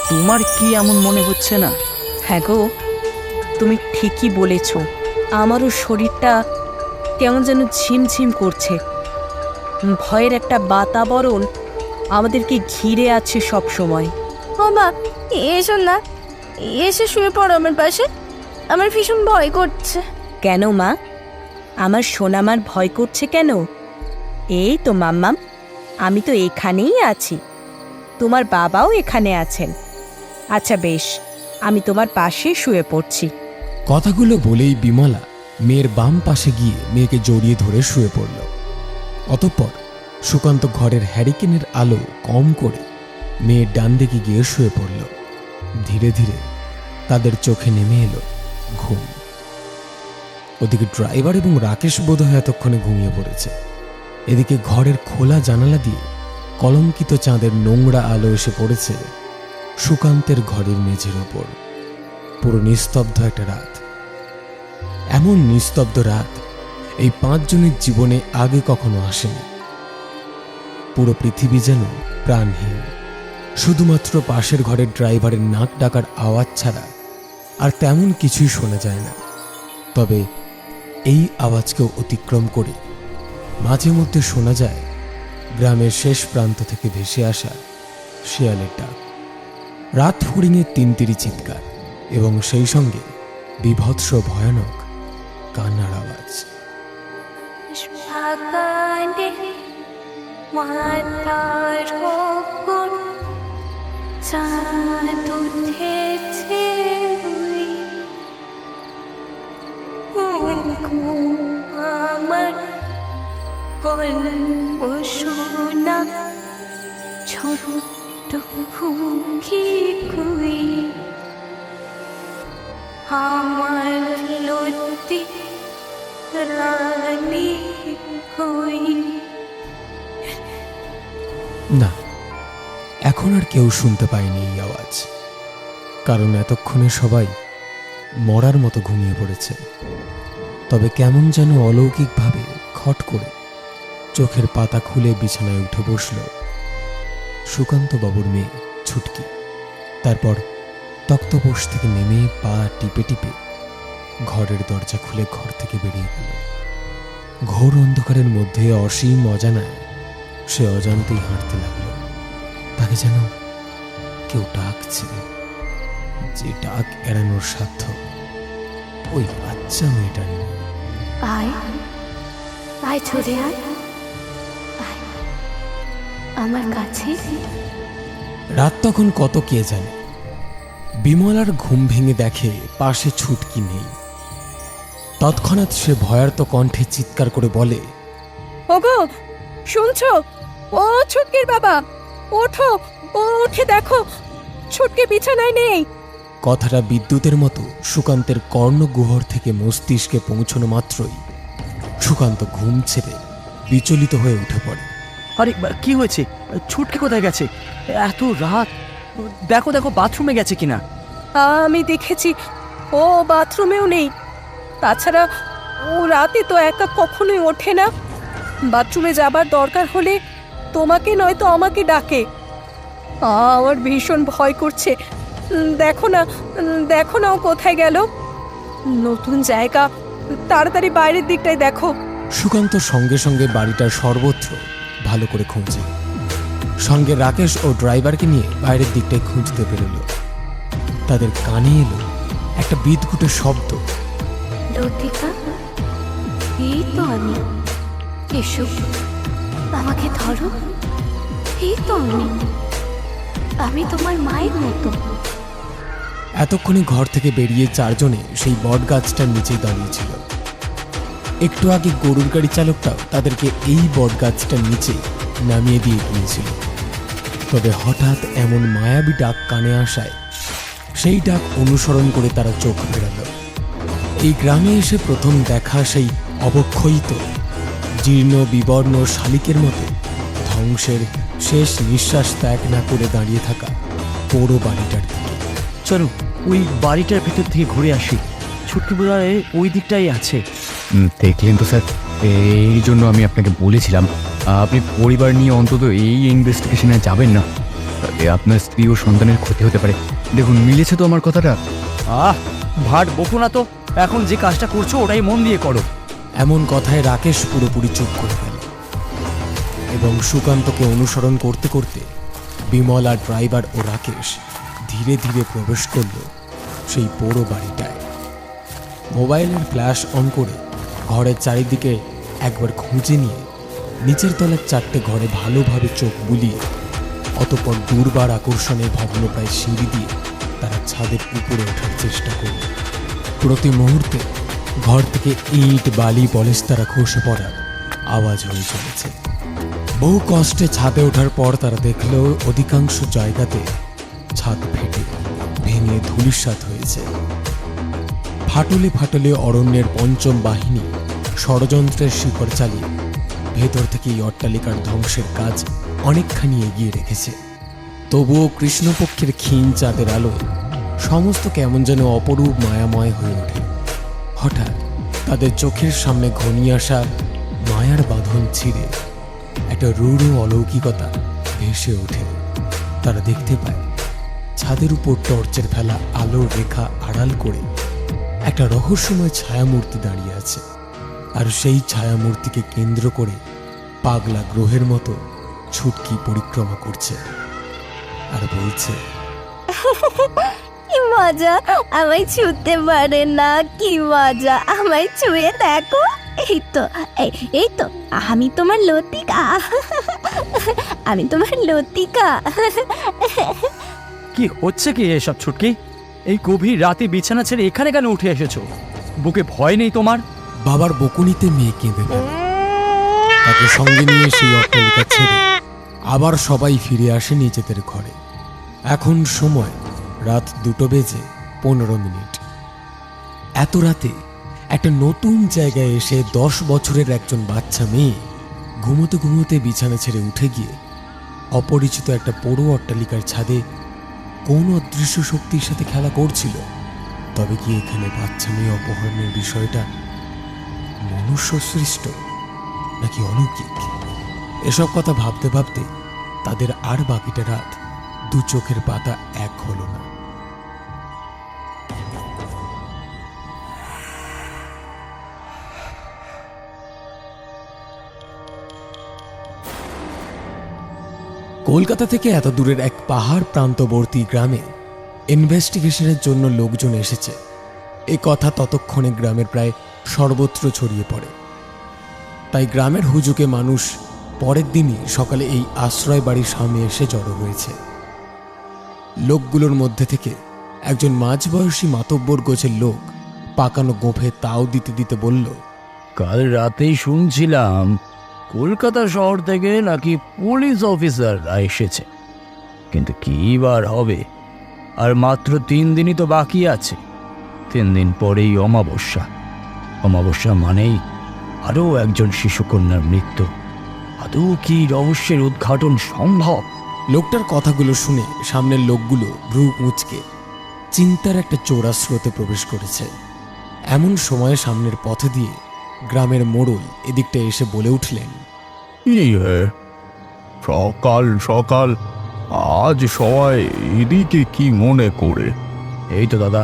তোমার কি এমন মনে হচ্ছে না? হ্যাঁ গো, তুমি ঠিকই বলেছ। আমারও শরীরটা কেমন যেন ঝিমঝিম করছে। ভয়ের একটা বাতাবরণ আমাদেরকে ঘিরে আছে সব সময়। ও মা, এসো না, এসে শুয়ে পড়ো আমার পাশে। আমার ভীষণ ভয় করছে। কেন মা, আমার সোনামার ভয় করছে কেন? এই তো মাম্মাম, আমি তো এখানেই আছি, তোমার বাবাও এখানে আছেন। আচ্ছা বেশ, আমি তোমার পাশে শুয়ে পড়ছি। কথাগুলো বলেই বিমলা মেয়ের বাম পাশে গিয়ে মেয়েকে জড়িয়ে ধরে শুয়ে পড়ল। অতঃপর সুকান্ত ঘরের হ্যারিকেনের আলো কম করে মেয়ের ডান দিকে গিয়ে শুয়ে পড়ল। ধীরে ধীরে তাদের চোখে নেমে এলো ঘুম। ওদিকে ড্রাইভার এবং রাকেশ বোধহয় এতক্ষণে ঘুমিয়ে পড়েছে। এদিকে ঘরের খোলা জানালা দিয়ে কলঙ্কিত চাঁদের নোংরা আলো এসে পড়েছে সুকান্তের ঘরের মেঝের ওপর। পুরো নিস্তব্ধ একটা রাত। এমন নিস্তব্ধ রাত এই 5 জনের জীবনে আগে কখনো আসেনি। পুরো পৃথিবী যেন প্রাণহীন। শুধুমাত্র পাশের ঘরের ড্রাইভারের নাক ডাকার আওয়াজ ছাড়া আর তেমন কিছুই শোনা যায় না। তবে এই আওয়াজকেও অতিক্রম করে মাঝে মধ্যে শোনা যায় গ্রামের শেষ প্রান্ত থেকে ভেসে আসা শিয়ালের ডাক, রাত হরিণের তিনতিরি চিৎকার এবং সেই সঙ্গে বিভৎস ভয়ানক কান্নার আওয়াজ। বাগানে মাতার ওপর চাঁদ উঠেছে, আমার বলব শোনা ছোট্ট ঘুমকি কুই, আমার লতি রানী কই। না, এখন আর কেউ শুনতে পায়নি এই আওয়াজ, কারণ এতক্ষণে সবাই মরার মতো ঘুমিয়ে পড়েছে। তবে কেমন যেন অলৌকিকভাবে খট করে চোখের পাতা খুলে বিছানায় উঠে বসল সুকান্ত বাবুর মেয়ে ছুটকি। তারপর তক্তপোষ থেকে নেমে পা টিপে টিপে ঘরের দরজা খুলে ঘর থেকে বেরিয়ে গেল। ঘোর অন্ধকারের মধ্যে অসীম অজানায় সে অজান্তেই হাঁটতে লাগল। তাকে যেন কেউ ডাকছে, যে ডাক এড়ানোর সাধ্য ওই বাচ্চা মেয়েটার নেই। আয় আয়, চলে আয়, আয় আমার কাছে। রাত তখন কত কে জানে। বিমলার ঘুম ভেঙে দেখে পাশে ছুটকি নেই। তৎক্ষণাৎ সে ভয়ার্ত কণ্ঠে চিৎকার করে বলে, ওগো শুনছো? ও ছুটকির বাবা, ওঠো, ও উঠে দেখো, ছুটকি বিছানায় নেই। কথাটা বিদ্যুতের মতো সুকান্তের কর্ণগুহর থেকে মস্তিষ্কে পৌঁছানো মাত্রই সুকান্ত ঘুম ছেড়ে বিচলিত হয়ে উঠে পড়ে। আরে কি হয়েছে? ছুটকি কোথায় গেছে এত রাত? দেখো দেখো বাথরুমে গেছে কিনা। আমি দেখেছি ও বাথরুমেও নেই। তাছাড়া ও রাতে তো একা কখনোই ওঠে না। বাথরুমে যাবার দরকার হলে তোমাকে নয়তো আমাকে ডাকে। আমার ভীষণ ভয় করছে। দেখো না, দেখো না ও কোথায় গেল। নতুন জায়গা, তাড়াতাড়ি বাইরের দিকটায় দেখো। সুকান্ত সঙ্গে সঙ্গে বাড়িটার সর্বত্র ভালো করে খুঁজে সঙ্গে রাকেশ ও ড্রাইভারকে নিয়ে বাইরের দিকটায় খুঁজতে বেরোল। তাদের কানে এলো একটা বিদঘুটে শব্দ। লতিকা, এই তো আমি, এসো আমাকে ধরো। এই তো আমি তোমার মায়ের মতো। এতক্ষণে ঘর থেকে বেরিয়ে 4 জনে সেই বট গাছটার নিচেই দাঁড়িয়েছিল। একটু আগে গরুর গাড়ি চালকটাও তাদেরকে এই বট গাছটার নিচে নামিয়ে দিয়ে গিয়েছিল। তবে হঠাৎ এমন মায়াবী ডাক কানে আসায় সেই ডাক অনুসরণ করে তারা চোখ ফেরাল। এই গ্রামে এসে প্রথম দেখা সেই অবক্ষয়িত জীর্ণ বিবর্ণ শালিকের মতো ধ্বংসের শেষ নিঃশ্বাস ত্যাগ না করে দাঁড়িয়ে থাকা পোড়ো বাড়িটার দিকে। চলো ওই বাড়িটার ভেতর থেকে ঘুরে আসি। ছুটকি বোধহয় ওই দিকটাই আছে। দেখলেন তো স্যার, এই জন্য আমি আপনাকে বলেছিলাম আপনি পরিবার নিয়ে অন্তত এই ইনভেস্টিগেশনে যাবেন না। তাতে আপনার স্ত্রী ও সন্তানের ক্ষতি হতে পারে। দেখুন, মিলেছে তো আমার কথাটা? ভাট বকো না তো, এখন যে কাজটা করছো ওটাই মন দিয়ে করো। এমন কথায় রাকেশ পুরোপুরি চুপ করে গেল এবং সুকান্তকে অনুসরণ করতে করতে বিমলা, ড্রাইভার ও রাকেশ ধীরে ধীরে প্রবেশ করল সেই পোড়ো বাড়িটায়। মোবাইলের ফ্ল্যাশ অন করে ঘরের চারিদিকে একবার খুঁজে নিয়ে নিচের তলার 4টে ঘরে ভালোভাবে চোখ বুলিয়ে অতঃপর দুর্বার আকর্ষণে ভগ্নপ্রায় সিঁড়ি দিয়ে তারা ছাদের উপরে ওঠার চেষ্টা করল। প্রতি মুহূর্তে ঘর থেকে ইট বালি পলেস্তারা খসে পড়ার আওয়াজ হয়ে চলেছে। বহু কষ্টে ছাদে ওঠার পর তারা দেখল অধিকাংশ জায়গাতে ছাদ ফেটে ভেঙে ধূলিসাৎ হয়েছে। ফাটলে ফাটলে অরণ্যের পঞ্চম বাহিনী ষড়যন্ত্রের শিকড় চালিয়ে ভেতর থেকে এই অট্টালিকার ধ্বংসের কাজ অনেকখানি এগিয়ে রেখেছে। তবুও কৃষ্ণপক্ষের ক্ষীণ চাঁদের আলোয় সমস্ত কেমন যেন অপরূপ মায়াময় হয়ে ওঠে। হঠাৎ তাদের চোখের সামনে ঘনিয়ে আসা মায়ার বাঁধন ছিঁড়ে একটা রূঢ় অলৌকিকতা ভেসে ওঠে। তারা দেখতে পায় ছাদের উপর টর্চের ফেলা আলোর রেখা আড়াল করে একটা রহস্যময় ছায়ামূর্তি দাঁড়িয়ে আছে, আর সেই ছায়ামূর্তিকে কেন্দ্র করে পাগলা গ্রহের মতো ছুটকি পরিক্রমা করছে আর বলছে, কি মজা, আমায় ছুঁতে পারে না, কি মজা, আমায় ছুঁয়ে দেখো। এই তো আমি তোমার লতিকা, আমি তোমার লতিকা। কি হচ্ছে কি এসব ছুটকি? এই গভীর রাতে বিছানা ছেড়ে এখানে কেন উঠে এসেছো? বুকে ভয় নেই তোমার? বাবার বকুনিতে মেয়ে কেঁদে ফেলে। তাকে সঙ্গে নিয়ে সেই অট্টালিকা ছেড়ে আবার সবাই ফিরে আসে নিজেদের ঘরে। এখন সময় রাত 2:15। এত রাতে একটা নতুন জায়গায় এসে 10 বছরের একজন বাচ্চা মেয়ে ঘুমোতে ঘুমোতে বিছানা ছেড়ে উঠে গিয়ে অপরিচিত একটা পোড়ো অট্টালিকার ছাদে কোন অদৃশ্য শক্তির সাথে খেলা করছিল। তবে কি এখানে বাচ্চা মেয়ে অপহরণের বিষয়টা মনুষ্য সৃষ্ট নাকি অলৌকিক? এসব কথা ভাবতে ভাবতে তাদের আর বাকিটা রাত দু চোখের পাতা এক হলো না। কলকাতা থেকে এত দূরের এক পাহাড় প্রান্তবর্তী গ্রামে ইনভেস্টিগেশনের জন্য লোকজন এসেছে। এই কথা ততক্ষণে গ্রামের প্রায় সর্বত্র ছড়িয়ে পড়ে। তাই গ্রামের হুজুকে মানুষ পরের দিনই সকালে এই আশ্রয় বাড়ির সামনে এসে জড়ো হয়েছে। লোকগুলোর মধ্যে থেকে একজন মাঝবয়সী মাতব্বর গোছের লোক পাকানো গোঁফে তাও দিতে দিতে বলল, কাল রাতেই শুনছিলাম কলকাতা শহর থেকে নাকি পুলিশ অফিসাররা এসেছে, কিন্তু কি বার হবে? আর মাত্র 3 দিনই তো বাকি আছে। 3 দিন পরেই অমাবস্যা। অমাবস্যা মানেই আরও একজন শিশুকন্যার মৃত্যু। আদৌ কি রহস্যের উদ্ঘাটন সম্ভব? লোকটার কথাগুলো শুনে সামনের লোকগুলো ভ্রু মুচকে চিন্তার একটা চোরা স্রোতে প্রবেশ করেছে। এমন সময়ে সামনের পথ দিয়ে গ্রামের মোড়ল এদিকটা এসে বলে উঠলেন, সকাল সকাল আজ সবাই এদিকে কি মনে করে? এই তো দাদা,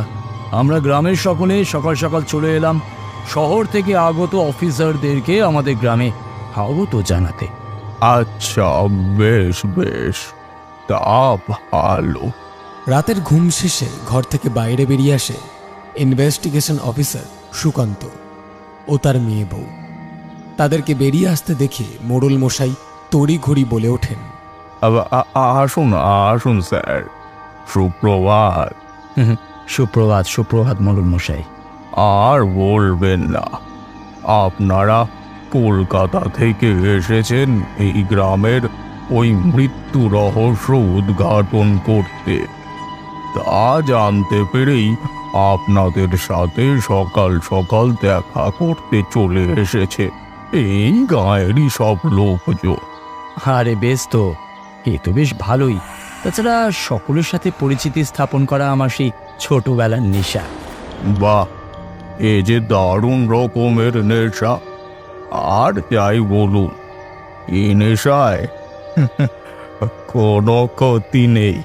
আমরা গ্রামের সকলে সকাল সকাল চলে এলাম শহর থেকে আগত অফিসারদেরকে আমাদের গ্রামে স্বাগত জানাতে। আচ্ছা, বেশ বেশ, তা ভালো। রাতের ঘুম শেষে ঘর থেকে বাইরে বেরিয়ে আসে ইনভেস্টিগেশন অফিসার সুকান্ত ও তার মেয়ে বউ। তাদেরকে বেরিয়ে আসতে দেখে মোড়ল মশাই তড়িঘড়ি বলে ওঠেন, আসুন আসুন স্যার, সুপ্রভাত। সুপ্রভাত সুপ্রভাত মোড়ল মশাই। আর বলবেন না, আপনারা কলকাতা থেকে এসেছেন এই গ্রামের ওই মৃত্যু রহস্য উদ্ঘাটন করতে। তা জানতে পেরেই আপনাদের সাথে সকাল সকাল দেখা করতে চলে এসেছে এই গাঁয়েরই সব লোকজন। আরে বেশ তো, এ তো বেশ ভালোই। তাছাড়া সকলের সাথে পরিচিতি স্থাপন করা আমার সেই ছোটবেলার নেশা। বাহ, এ যে দারুণ রকমের নেশা! আর যাই বলুন, এ নেশায় কোনো ক্ষতি নেই।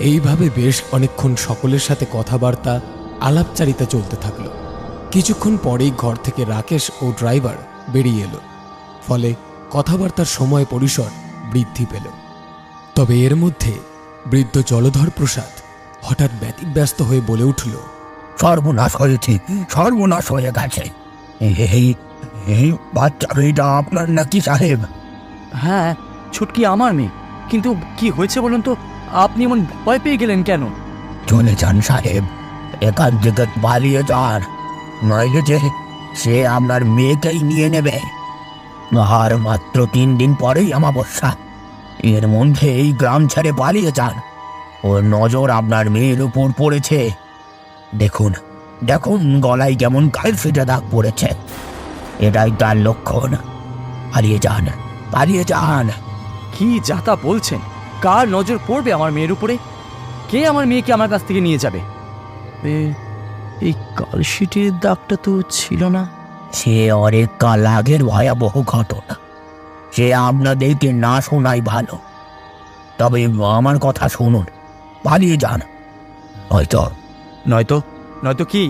এইভাবে বেশ অনেকক্ষণ সকলের সাথে কথাবার্তা আলাপচারিতা চলতে থাকলো। কিছুক্ষণ পরেই ঘর থেকে রাকেশ ও ড্রাইভার বেরিয়ে এলো, ফলে কথাবার্তার সময় পরিসর বৃদ্ধি পেল। তবে এর মধ্যে বৃদ্ধ জলধর প্রসাদ হঠাৎ ব্যতিব্যস্ত হয়ে বলে উঠল, সর্বনাশ হয়েছে, সর্বনাশ হয়ে গেছে। এই বাচ্চা মেয়েটা আপনার নাকি সাহেব? হ্যাঁ, ছুটকি আমার মেয়ে। কিন্তু কি হয়েছে বলুন তো? আপনি এমন ভয় পেয়ে গেলেন কেন? চলে যান সাহেব, এখান থেকে পালিয়ে যান, নইলে যে সে আপনার মেয়েকেই নিয়ে নেবে। আর মাত্র 3 দিন পরেই অমাবস্যা, এর মধ্যে এই গ্রাম ছেড়ে পালিয়ে যান। ওর নজর আপনার মেয়ের উপর পড়েছে। দেখুন দেখুন, গলায় কেমন কালফেটে দাগ পড়েছে, এটাই তার লক্ষণ। পালিয়ে যান, পালিয়ে যান। কি যাতা বলছেন? কার নজর পড়বে আমার মেয়ের উপরে? কে আমার মেয়েকে আমার কাছ থেকে নিয়ে যাবে? এই কালশিটের দাগটা তো ছিল না। সে অনেক কাল আগের ভয়াবহ ঘটনা, সে আপনাদেরকে না শোনাই ভালো। তবে আমার কথা শুনুন, পালিয়ে যান। হয়তো নয়তো নয়তো কি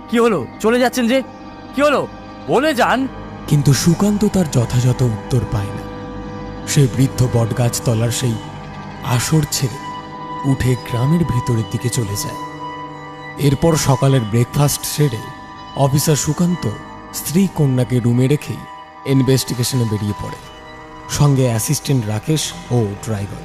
কি হলো? চলে যাচ্ছেন যে? কি হলো বলে যান। কিন্তু সুকান্ত তার যথাযথ উত্তর পায় না। সে বৃদ্ধ বটগাছ তলার সেই আসর ছেড়ে উঠে গ্রামের ভেতরের দিকে চলে যায়। এরপর সকালের ব্রেকফাস্ট সেরে অফিসার সুকান্ত স্ত্রী কন্যাকে রুমে রেখেই ইনভেস্টিগেশনে বেরিয়ে পড়ে, সঙ্গে অ্যাসিস্ট্যান্ট রাকেশ ও ড্রাইভার।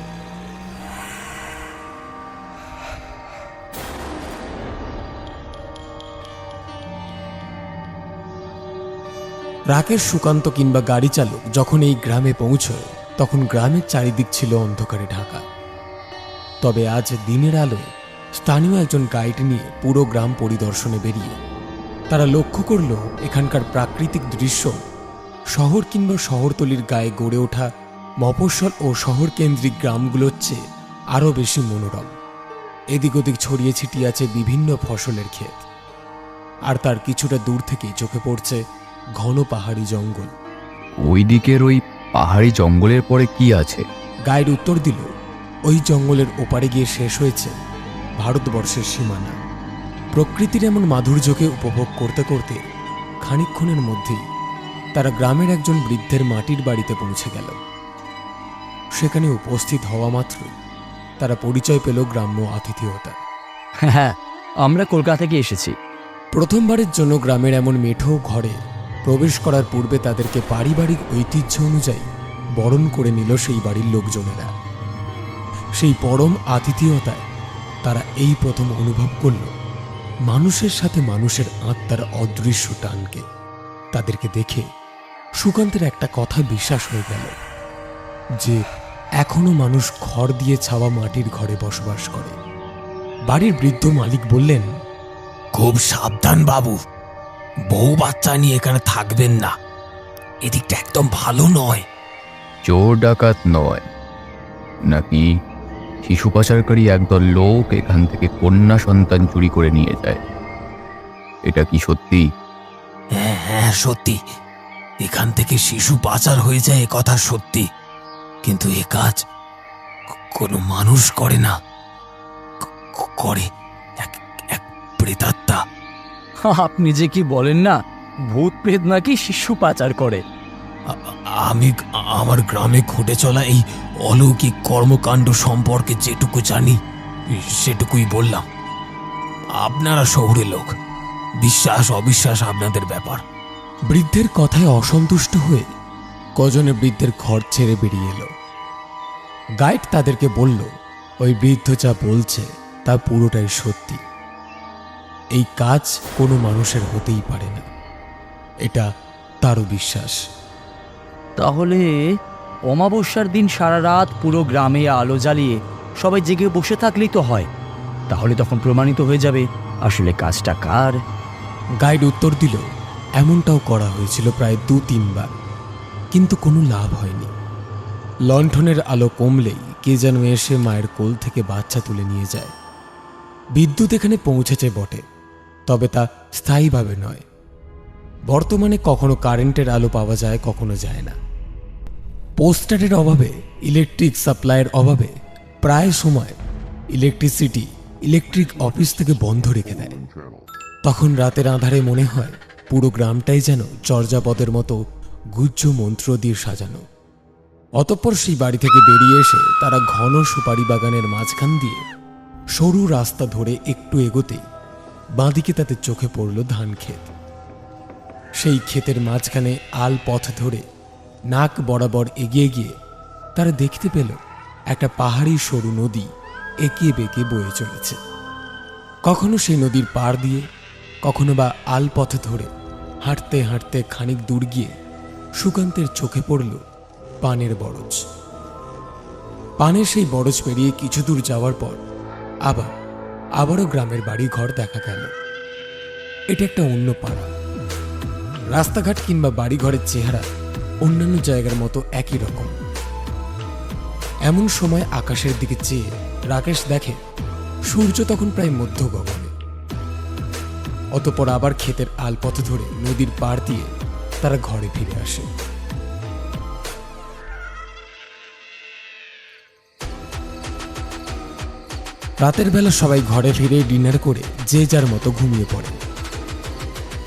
রাকেশ, সুকান্ত কিংবা গাড়ি চালক যখন এই গ্রামে পৌঁছয় তখন গ্রামের চারিদিক ছিল অন্ধকারে ঢাকা। তবে আজ দিনের আলোয় স্থানীয় একজন গাইড নিয়ে পুরো গ্রাম পরিদর্শনে বেরিয়ে তারা লক্ষ্য করল এখানকার প্রাকৃতিক দৃশ্য শহর কিংবা শহরতলির গায়ে গড়ে ওঠা মফস্বল ও শহর কেন্দ্রিক গ্রামগুলোর চেয়ে আরও বেশি মনোরম। এদিক ওদিক ছড়িয়ে ছিটিয়ে আছে বিভিন্ন ফসলের ক্ষেত, আর তার কিছুটা দূর থেকেই চোখে পড়ছে ঘন পাহাড়ি জঙ্গল। ওই দিকের ওই পাহাড়ি জঙ্গলের পরে কি আছে? গাইড উত্তর দিল, ওই জঙ্গলের ওপারে গিয়ে শেষ হয়েছে ভারতবর্ষের সীমানা। প্রকৃতির এমন মাধুর্যকে উপভোগ করতে করতে খানিকক্ষণের মধ্যেই তারা গ্রামের একজন বৃদ্ধের মাটির বাড়িতে পৌঁছে গেল। সেখানে উপস্থিত হওয়া মাত্র তারা পরিচয় পেল গ্রাম্য আতিথেয়তা। হ্যাঁ, আমরা কলকাতা থেকে এসেছি। প্রথমবারের জন্য গ্রামের এমন মেঠো ঘরে প্রবেশ করার পূর্বে তাদেরকে পারিবারিক ঐতিহ্য অনুযায়ী বরণ করে নিল সেই বাড়ির লোকজনেরা। সেই পরম আতিথেয়তায় তারা এই প্রথম অনুভব করল মানুষের সাথে মানুষের আত্মার অদৃশ্য টানকে। তাদেরকে দেখে সুকান্তের একটা কথা বিশ্বাস হয়ে গেল যে এখনো মানুষ খড় দিয়ে ছাওয়া মাটির ঘরে বসবাস করে। বাড়ির বৃদ্ধ মালিক বললেন, খুব সাবধান বাবু, বউ বাচ্চা নিয়ে এখানে থাকবেন না, এদিকটা একদম ভালো নয়। চোর ডাকাত নয় নাকি শিশু পাচারকারী একদল লোক এখান থেকে কন্যা সন্তান চুরি করে নিয়ে যায়? এটা কি সত্যি? হ্যাঁ হ্যাঁ সত্যি, এখান থেকে শিশু পাচার হয়ে যায়, এ কথা সত্যি। কিন্তু এ কাজ কোনো মানুষ করে না, করে এক প্রেতাত্মা। আপনি যে কি বলেন না, ভূত প্রেত নাকি শিশু পাচার করে? আমি আমার গ্রামে ঘটে চলা এই অলৌকিক কর্মকাণ্ড সম্পর্কে যেটুকু জানি সেটুকুই বললাম। আপনারা শহুরে লোক, বিশ্বাস অবিশ্বাস আপনাদের ব্যাপার। বৃদ্ধের কথায় অসন্তুষ্ট হয়ে কজনে বৃদ্ধের ঘর ছেড়ে বেরিয়ে এলো। গাইড তাদেরকে বলল, ওই বৃদ্ধ যা বলছে তা পুরোটাই সত্যি। এই কাজ কোনো মানুষের হতেই পারে না, এটা তারও বিশ্বাস। তাহলে অমাবস্যার দিন সারা রাত পুরো গ্রামে আলো জ্বালিয়ে সবাই জেগে বসে থাকলেই তো হয়। তাহলে তখন প্রমাণিত হয়ে যাবে আসলে কাজটা কার। গাইড উত্তর দিল, এমনটাও করা হয়েছিল প্রায় 2-3 বার, কিন্তু কোনো লাভ হয়নি। লণ্ঠনের আলো কমলেই কে যেন এসে মায়ের কোল থেকে বাচ্চা তুলে নিয়ে যায়। বিদ্যুৎ এখানে পৌঁছেছে বটে, তবে তা স্থায়ীভাবে নয়। বর্তমানে কখনো কারেন্টের আলো পাওয়া যায়, কখনো যায় না। পোস্টারের অভাবে, ইলেকট্রিক সাপ্লাইয়ের অভাবে প্রায় সময় ইলেকট্রিক অফিস থেকে বন্ধ রেখে দেয়। তখন রাতের আঁধারে মনে হয় পুরো গ্রামটাই যেন চর্যাপদের মতো গুজ্জ মন্ত্র দিয়ে সাজানো। অতঃপর সেই বাড়ি থেকে বেরিয়ে এসে তারা ঘন সুপারি বাগানের মাঝখান দিয়ে সরু রাস্তা ধরে একটু এগোতেই বাঁদিকে তাদের চোখে পড়ল ধান ক্ষেত। সেই ক্ষেতের মাঝখানে আল পথ ধরে নাক বরাবর এগিয়ে গিয়ে তারা দেখতে পেল একটা পাহাড়ি সরু নদী এঁকে বেঁকে বয়ে চলেছে। কখনো সেই নদীর পাড় দিয়ে, কখনো বা আল পথে ধরে হাঁটতে হাঁটতে খানিক দূর গিয়ে সুকান্তের চোখে পড়ল পানের বরজ। পানের সেই বরজ পেরিয়ে কিছু দূর যাওয়ার পর আবারও গ্রামের বাড়ি ঘর দেখা গেল। এটা একটা অন্য পাড়া। রাস্তাঘাট কিংবা বাড়িঘরের চেহারা অন্যান্য জায়গার মতো একই রকম। এমন সময় আকাশের দিকে চেয়ে রাকেশ দেখে সূর্য তখন প্রায় মধ্য গগনে। অতঃপর আবার ক্ষেতের আলপথে ধরে নদীর পাড় দিয়ে তারা ঘরে ফিরে আসে। রাতের বেলা সবাই ঘরে ফিরে ডিনার করে যে যার মতো ঘুমিয়ে পড়ে।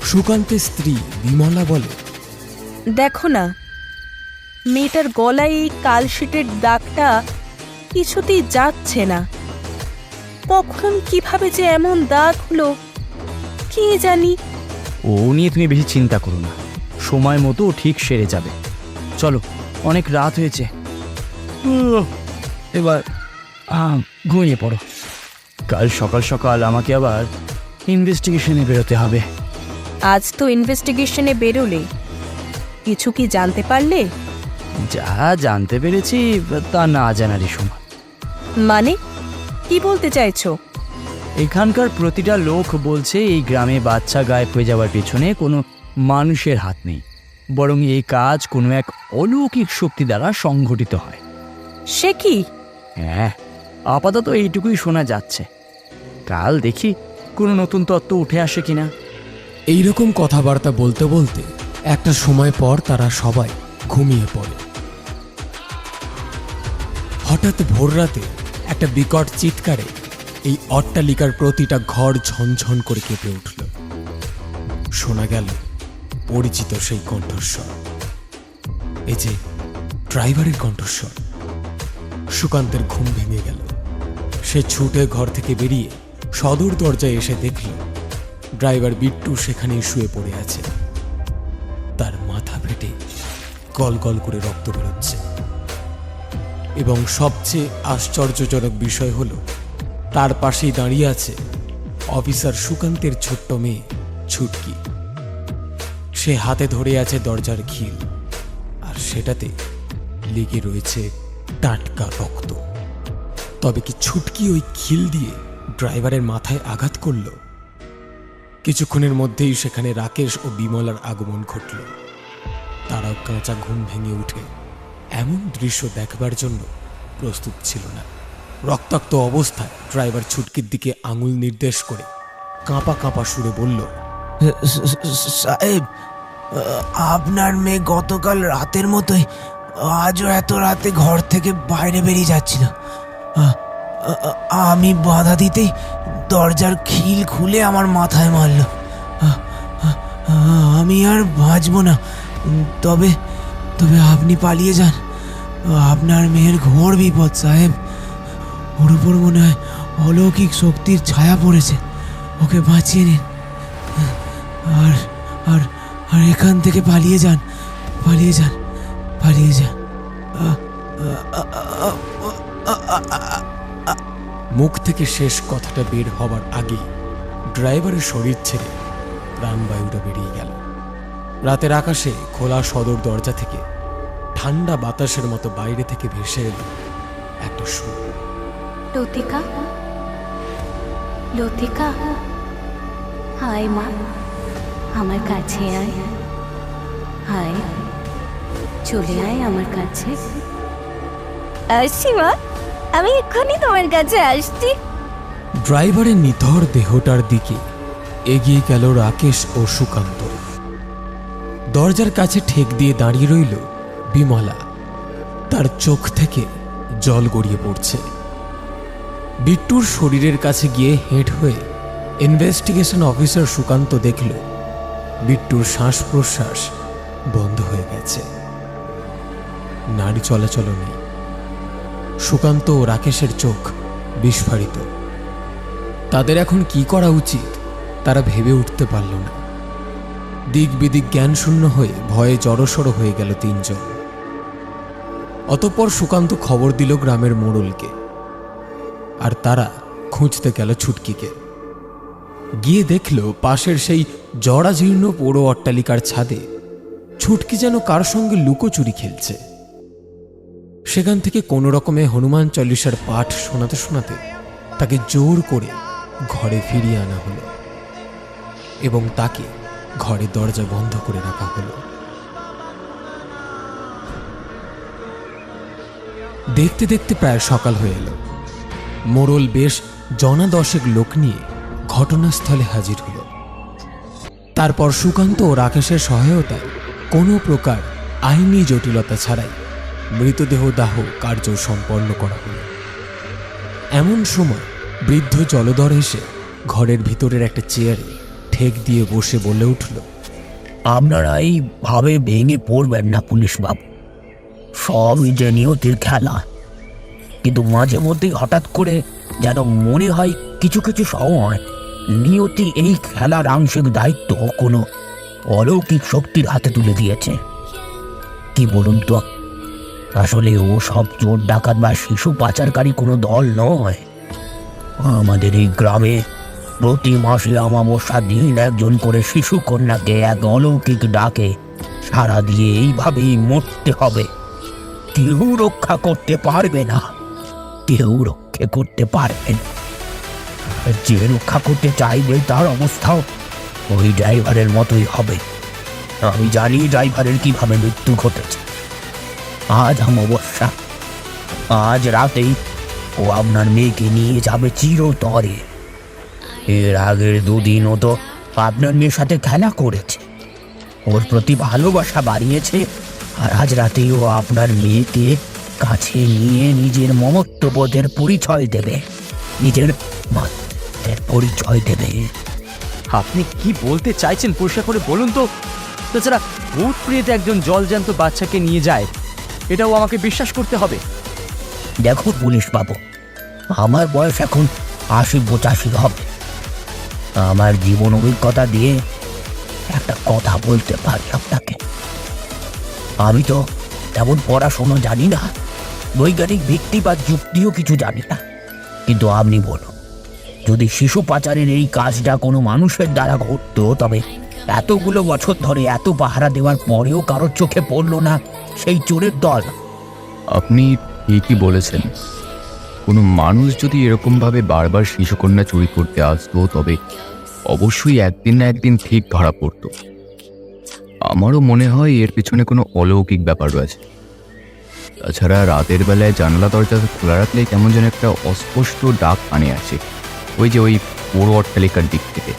সুকান্তের স্ত্রী বিমলা বলে, দেখো না, মেয়েটার গলায় এই কালশিটের দাগটা কিছুতেই যাচ্ছে না। কখন কিভাবে যে এমন দাগ হলো কে জানি। ও নিয়ে তুমি বেশি চিন্তা করো না, সময় মতো ও ঠিক সেরে যাবে। চলো, অনেক রাত হয়েছে, এবার ঘুমিয়ে পড়ো। কাল সকাল সকাল আমাকে আবার ইনভেস্টিগেশনে বেরোতে হবে। আজ তো ইনভেস্টিগেশনে বেরোলে, কিছু কি জানতে পারলে? যা জানতে পেরেছি তা না জানারই সময়। মানে কি বলতে চাইছো? এখানকার প্রতিটা লোক বলছে এই গ্রামে বাচ্চা গায়েব হয়ে যাওয়ার পেছনে কোনো মানুষের হাত নেই, বরং এই কাজ কোনো এক অলৌকিক শক্তি দ্বারা সংঘটিত হয়। সে কি? হ্যাঁ, আপাতত এইটুকুই শোনা যাচ্ছে। কাল দেখি কোনো নতুন তত্ত্ব উঠে আসে কিনা। এইরকম কথাবার্তা বলতে বলতে একটা সময় পর তারা সবাই ঘুমিয়ে পড়ে। হঠাৎ ভোর রাতে একটা বিকট চিৎকারে এই অট্টালিকার প্রতিটা ঘর ঝনঝন করে কেঁপে উঠল। শোনা গেল পরিচিত সেই কণ্ঠস্বর, এই যে ড্রাইভারের কণ্ঠস্বর। সুকান্তের ঘুম ভেঙে গেল। সে ছুটে ঘর থেকে বেরিয়ে সদর দরজায় এসে দেখল ড্রাইভার বিট্টু সেখানেই শুয়ে পড়ে আছে। তার মাথা ফেটে গল গল করে রক্ত বেরোচ্ছে, এবং সবচেয়ে আশ্চর্যজনক বিষয় হল তার পাশেই দাঁড়িয়ে আছে অফিসার সুকান্তের ছোট্ট মেয়ে ছুটকি। সে হাতে ধরে আছে দরজার খিল, আর সেটাতে লেগে রয়েছে টাটকা রক্ত। তবে কি ছুটকি ওই খিল দিয়ে ড্রাইভারের মাথায় আঘাত করল? কিছুক্ষণের মধ্যেই সেখানে রাকেশ ও বিমলার আগমন ঘটল। তারাও কাঁচা ঘুম ভেঙে উঠে এমন দৃশ্য দেখবার জন্য প্রস্তুত ছিল না। রক্তাক্ত অবস্থায় ড্রাইভার ছুটকির দিকে আঙুল নির্দেশ করে কাঁপা কাঁপা সুরে বলল, সাহেব, আপনার মেয়ে গতকাল রাতের মতোই আজও এত রাতে ঘর থেকে বাইরে বেরিয়ে যাচ্ছিল। আমি বাধা দিতেই দরজার খিল খুলে আমার মাথায় মারল। আমি আর বাঁচব না। তবে তবে আপনি পালিয়ে যান। আপনার মেয়ের ঘোর বিপদ সাহেব। ওর উপর মনে হয় অলৌকিক শক্তির ছায়া পড়েছে। ওকে বাঁচিয়ে নিন, আর আর আর এখান থেকে পালিয়ে যান, পালিয়ে যান, পালিয়ে যান। মুখ থেকে শেষ কথাটা বের হবার আগেই ড্রাইভারের শরীর ছেড়ে প্রাণবায়ুটা বেরিয়ে গেল। রাতের আকাশে খোলা সদর দরজা থেকে ঠান্ডা বাতাসের মতো বাইরে থেকে ভেসে এলো একটা সুর। লতিকা, লতিকা, হায় মা, আমার কাছে আয়, হায় চলে আয় আমার কাছে। আসছি মা, আমি এক্ষুনি তোমার কাছে আসছি। ড্রাইভারের নিথর দেহটার দিকে এগিয়ে গেল রাকেশ ও সুকান্ত। দরজার কাছে ঠেক দিয়ে দাঁড়িয়ে রইল বিমলা। তার চোখ থেকে জল গড়িয়ে পড়ছে। বিট্টুর শরীরের কাছে গিয়ে হেঁট হয়ে ইনভেস্টিগেশন অফিসার সুকান্ত দেখল বিট্টুর শ্বাস প্রশ্বাস বন্ধ হয়ে গেছে, নাড়ি চলাচল নেই। সুকান্ত ও রাকেশের চোখ বিস্ফারিত। তাদের এখন কি করা উচিত তারা ভেবে উঠতে পারল না। দিক বিদিক জ্ঞান শূন্য হয়ে ভয়ে জড়সড় হয়ে গেল তিনজন। অতঃপর সুকান্ত খবর দিল গ্রামের মোড়লকে, আর তারা খুঁজতে গেল ছুটকিকে। গিয়ে দেখল পাশের সেই জরাজীর্ণ পোড়ো অট্টালিকার ছাদে ছুটকি যেন কার সঙ্গে লুকোচুরি খেলছে। সেখান থেকে কোনো রকমে হনুমান চল্লিশার পাঠ শোনাতে শোনাতে তাকে জোর করে ঘরে ফিরিয়ে আনা হলো এবং তাকে ঘরের দরজা বন্ধ করে রাখা হলো। দেখতে দেখতে প্রায় সকাল হয়ে এলো। মোড়ল বেশ জনা দশেক লোক নিয়ে ঘটনাস্থলে হাজির হল। তারপর সুকান্ত ও রাকেশের সহায়তায় কোনো প্রকার আইনি জটিলতা ছাড়াই মৃতদেহ দাহ কার্য সম্পন্ন করা হল। এমন সময় বৃদ্ধ জলধর এসে ঘরের ভিতরের একটা চেয়ারে ঠেক দিয়ে বসে বলে উঠল, আপনারা এইভাবে ভেঙে পড়বেন না পুলিশ বাবু, সবই যে নিয়তির খেলা। কিন্তু মাঝে মধ্যেই হঠাৎ করে যেন মনে হয় কিছু কিছু সময় নিয়তি এই খেলার আংশিক দায়িত্ব কোনো অলৌকিক শক্তির হাতে তুলে দিয়েছে। কি বলুন তো, আসলে ও সব চোর ডাকাত বা শিশু পাচারকারী কোনো দল নয়। আমাদের এই গ্রামে প্রতি মাসে অমাবস্যা দিন একজন করে শিশু কন্যাকে এক অলৌকিক ডাকে সাড়া দিয়ে এইভাবেই মরতে হবে। কেউ রক্ষা করতে পারবে না, কেউ রক্ষা করতে পারবে না। যে রক্ষা করতে চাইবে তার অবস্থাও ওই ড্রাইভারের মতোই হবে। আমি জানি ড্রাইভারের কিভাবে মৃত্যু ঘটেছে। আজ অমাবস্যা, আজ রাতেই ও আপনার মেয়েকে নিয়ে যাবে চিরতরে। এর আগের দুদিনও তো আপনার মেয়ের সাথে খেলা করেছে, ওর প্রতি ভালোবাসা বাড়িয়েছে, আর আজ রাতেই ও আপনার মেয়েকে কাছে নিয়ে নিজের মমত্ববোধের পরিচয় দেবে, নিজের মাতৃত্বের পরিচয় দেবে। আপনি কি বলতে চাইছেন পরিষ্কার করে বলুন তো? তাছাড়া ভূত প্রেত একজন জলজ্যান্ত বাচ্চাকে নিয়ে যায়, এটাও আমাকে বিশ্বাস করতে হবে? দেখুন পুলিশ বাবু, আমার বয়স এখন ৮০-৮৫ হবে। আমার জীবন অভিজ্ঞতা দিয়ে একটা কথা বলতে পারি আপনাকে। আমি তো তেমন পড়াশোনা জানি না, বৈজ্ঞানিক ভিত্তি বা যুক্তিও কিছু জানি না। কিন্তু আপনি বলুন, যদি শিশু পাচারের এই কাজটা কোনো মানুষের দ্বারা ঘটতো, তবে এতগুলো বছর ধরে এত পাহারা দেওয়ার পরেও কারোর চোখে পড়লো না সেই চোরের দল? আপনি ঠিকই বলেছেন। কোনো মানুষ যদি এরকমভাবে বারবার শিশুকন্যা চুরি করতে আসতো, তবে অবশ্যই একদিন না একদিন ঠিক ধরা পড়তো। আমারও মনে হয় এর পিছনে কোনো অলৌকিক ব্যাপার রয়েছে। তাছাড়া রাতের বেলায় জানলা দরজা খোলা রাখলে কেমন যেন একটা অস্পষ্ট ডাক কানে আসে, ওই পুরো অট্টালিকার দিক থেকে।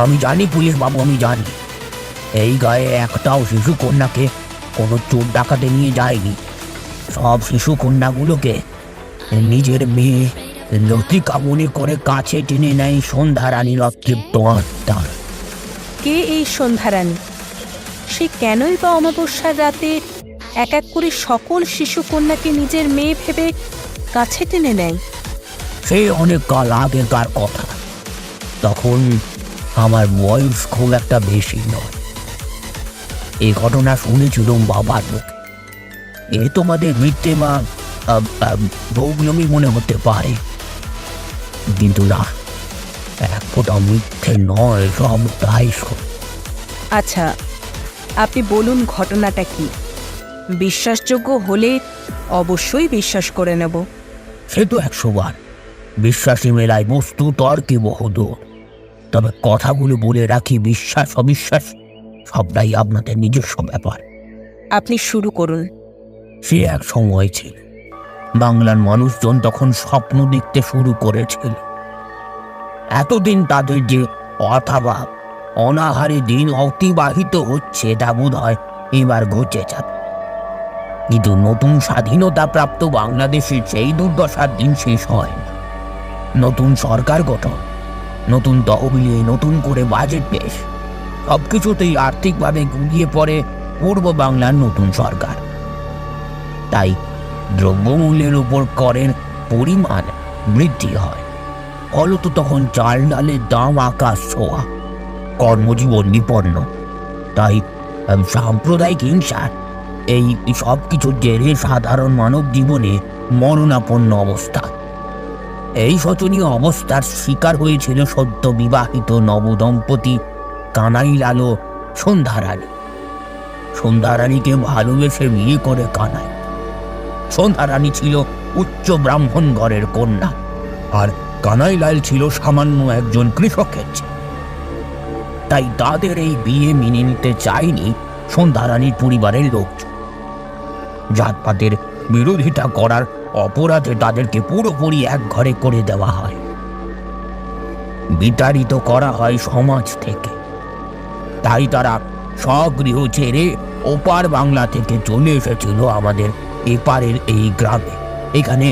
আমি জানি পুলিশ বাবু, আমি জানি এই গায়ে একটাও শিশু কন্যাকে কোনো চোর ডাকাতে নিয়ে যায়নি। সব শিশু কন্যাগুলোকে নিজের মেয়ে লতিকা মনে করে কাছে টেনে নেয় সন্ধ্যারানীর অতৃপ্ত আত্মা। কে এই সন্ধ্যারানী? সে কেনই বা অমাবস্যার রাতে এক এক করে সকল শিশু কন্যাকে নিজের মেয়ে ভেবে কাছে টেনে নেয়? সে অনেক কাল আগেকার কথা, তখন আমার বয়স খুব একটা বেশি নয়। এই ঘটনা শুনেছিলাম বাবার মুখে। এ তোমাদের মিথ্যে বা ভৌগলমি মনে হতে পারে, কিন্তু না, এক ফোঁটা মিথ্যে নয়, সব তাই সত্য। আচ্ছা, আপনি বলুন ঘটনাটা কি? বিশ্বাসযোগ্য হলে অবশ্যই বিশ্বাস করে নেব। সে তো ১০০ বার। বিশ্বাসী মেলায় বস্তু তর্কে বহুদূর। তবে কথাগুলো বলে রাখি, বিশ্বাস অবিশ্বাস সবটাই আপনাদের নিজস্ব ব্যাপার। আপনি শুরু করুন। সে এক সময় ছিল, বাংলার মানুষজন তখন স্বপ্ন দেখতে শুরু করেছিল। এতদিন তাদের যে অথাভাব অনাহারে দিন অতিবাহিত হচ্ছে, তা বোধ হয় এবার ঘুচে যাবে। কিন্তু নতুন স্বাধীনতা প্রাপ্ত বাংলাদেশের সেই দুর্দশার দিন শেষ হয় না। নতুন সরকার গঠন, নতুন তহবিলে নতুন করে বাজেট পেশ, সবকিছুতেই আর্থিকভাবে গুলিয়ে পড়ে পূর্ব বাংলার নতুন সরকার। তাই দ্রব্যমূল্যের উপর করের পরিমাণ বৃদ্ধি হয়। ফলত তখন চাল ডালের দাম আকাশ ছোঁয়া, কর্মজীবন বিপন্ন। তাই সাম্প্রদায়িক হিংসা এই সব কিছুর জেরে সাধারণ মানব জীবনে মরণাপন্ন অবস্থা। এই শোচনীয় অবস্থার শিকার হয়েছিল সদ্য বিবাহিত নবদম্পতি কানাইলাল ও সন্ধ্যারানী। সন্ধ্যারানীকে ভালোবেসে বিয়ে করে কানাই। সন্ধ্যারানী ছিল উচ্চ ব্রাহ্মণ ঘরের কন্যা, আর কানাইলাল ছিল সামান্য একজন কৃষকের ছেলে। তাই তাদের এই বিয়ে মেনে নিতে চায়নি সন্ধ্যারানীর পরিবারের লোকজন। জাতপাতের বিরোধিতা করার অপরাধে তাদেরকে পুরোপুরি এক ঘরে করে দেওয়া হয়, বিতাড়িত করা হয় সমাজ থেকে। তাই তারা স্বগৃহ ছেড়ে ওপার বাংলা থেকে চলে এসেছিল আমাদের এপারের এই গ্রামে। এখানে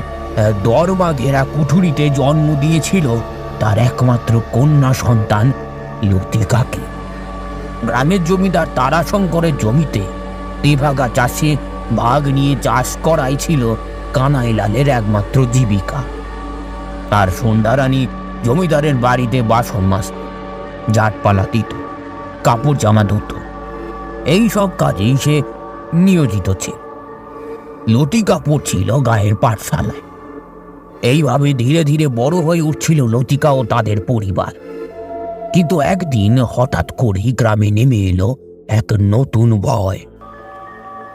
দরমা ঘেরা কুঠুরিতে জন্ম দিয়েছিল তার একমাত্র কন্যা সন্তান লতিকাকে। গ্রামের জমিদার তারাশঙ্করের জমিতে তেভাগা চাষে ভাগ নিয়ে চাষ করাই ছিল কানাইলালের একমাত্র জীবিকা। আর সন্ধ্যারানী জমিদারের বাড়িতে বাসন মাজত, জাটপালা দিত, কাপড় জামা ধুত, এই সব কাজেই সে নিয়োজিত ছিল। লতিকা পড়ছিল গায়ের পাঠশালায়। এইভাবে ধীরে ধীরে বড় হয়ে উঠছিল লতিকা ও তাদের পরিবার। কিন্তু একদিন হঠাৎ করেই গ্রামে নেমে এলো এক নতুন ভয়।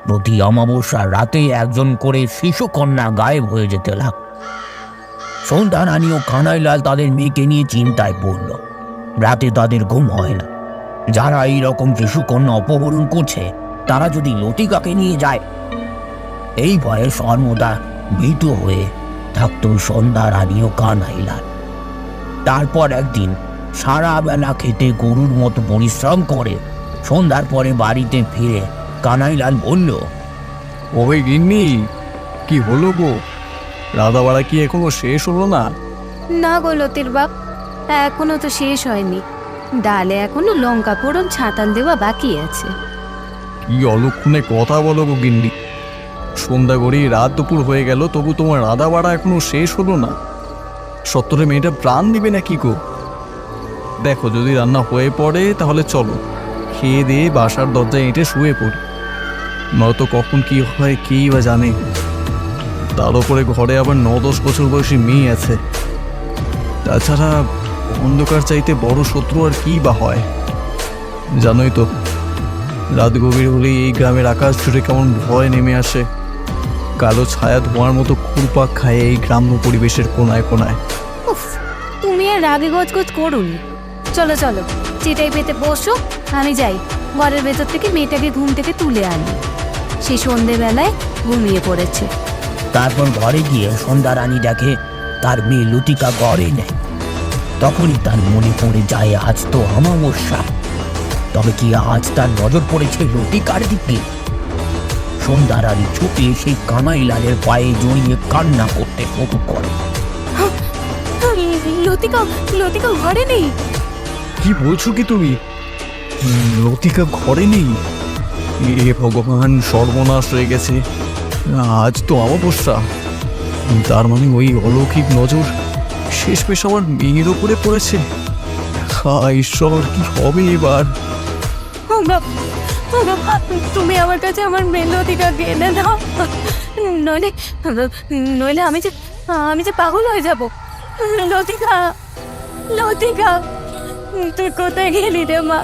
প্রতি অমাবস্যার রাতে একজন করে শিশু কন্যা গায়েব হয়ে যেতে লাগল। সন্ধ্যারানী ও কানাইলাল তাদের মেয়েকে নিয়ে চিন্তায় পড়ল। রাতে তাদের ঘুম হয় না। যারা এইরকম শিশু কন্যা অপহরণ করছে তারা যদি লতিকাকে নিয়ে যায়, এই ভয়ে সর্বদা ভীত হয়ে থাকত সন্ধ্যারানী ও কানাইলাল। তারপর একদিন সারা বেলা খেতে গরুর মতো পরিশ্রম করে সন্ধ্যার পরে বাড়িতে ফিরে কানাইলাল বলল, ওই গিন্নি, কি হলো গো? রাধাবাড়া কি এখনো শেষ হলো না? না গো লতির বাপ, এখনো তো শেষ হয়নি। ডালে এখনো লঙ্কা ফোড়ন ছাতাল দেওয়া বাকি আছে। কি অলক্ষণে কথা বলো গো গিন্নি! সন্ধ্যা গড়িয়ে রাত দুপুর হয়ে গেল, তবু তোমার রাধাবাড়া এখনো শেষ হলো না। সত্তরে মেয়েটা প্রাণ দিবে নাকি গো? দেখো, যদি রান্না হয়ে পড়ে তাহলে চলো, খেয়ে দিয়ে বাসার দরজায় এঁটে শুয়ে পড়ি। নয়তো কখন কি হয় কেই বা জানে। তার উপরে ঘরে আবার 9-10 বছর বয়সী মেয়ে আছে। তাছাড়া অন্ধকার চাইতে বড় শত্রু আর কি বা হয়? জানোই তো, রাত গভীর হলেই এই গ্রামের আকাশ জুড়ে কেমন ভয় নেমে আসে। কালো ছায়া ধোঁয়ার মতো ঘুরপাক খায় এই গ্রাম্য পরিবেশের কোনায় কোনায়। উফ, তুমি আর রাগে গজগজ করুনি। চলো চলো, চিটাই পেতে বসো, আমি যাই ঘরের ভেতর থেকে মেয়েটাকে ঘুম থেকে তুলে আনি। সে সন্ধেবেলায় ঘুমিয়ে পড়েছে। তারপর ঘরে গিয়ে সন্ধ্যারানী দেখে তার মেয়ে লতিকা ঘরে নেই। তখনই তার মনে পড়ে যায় আজ তো অমাবস্যা। তবে কি আজ তার নজর পড়েছে লতিকার দিকে? সন্ধ্যারানী ছুটে সেই কানাইলালের পায়ে জড়িয়ে কান্না করতে শুরু করে। লতিকা, লতিকা ঘরে নেই। কি বলছো কি তুমি? লতিকা ঘরে নেই? এ ভগবান, সর্বনাশ হয়ে গেছে। আজ তো অমাবস্যা। তার মানে ওই অলৌকিক নজর শেষমেশ আমার মেয়ের ওপরে পড়েছে। ঈশ্বর, কি হবে এবার? ও বাবা, ও বাবা, তুমি আমার কাছে আমার মেয়ে লতিকাকে এনে দাও, নইলে নইলে আমি যে পাগল হয়ে যাব। লতিকা, লতিকা, তুই কোথায় গেলি রে মা?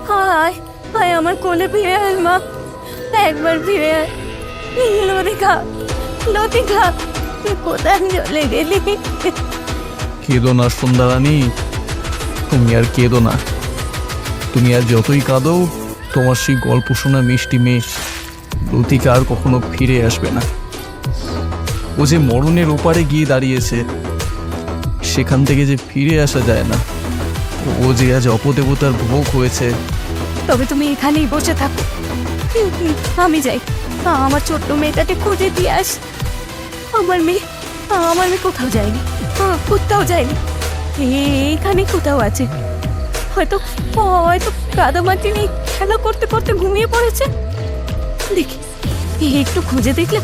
হায় হায়, আমার কোলে ফিরে আয় মা, একবার ফিরে আয়। লতিকা, লতিকা, তুই কোথায় চলে গেলি? কেঁদো না সন্ধ্যারানী, তুমি আর কেঁদো না। তুমি আর যতই কাঁদো, তোমার সেই গল্প শোনা মিষ্টি মেয়ে লতিকা আর কখনো ফিরে আসবে না। ও যে মরণের ওপারে গিয়ে দাঁড়িয়েছে, সেখান থেকে যে ফিরে আসা যায় না। ও যে আজ অপদেবতার ভোগ হয়েছে। তবে তুমি এখানেই বসে থাকো, আমি যাই আমার ছোট্ট মেয়েটাকে খুঁজে দিয়ে আস। আমার মেয়ে কোথাও যায়নি, কোথাও যায়নি, এইখানে কোথাও আছে। হয়তো হয়তো কাদামাটি নিয়ে খেলা করতে করতে ঘুমিয়ে পড়েছে। দেখি, একটু খুঁজে দেখলে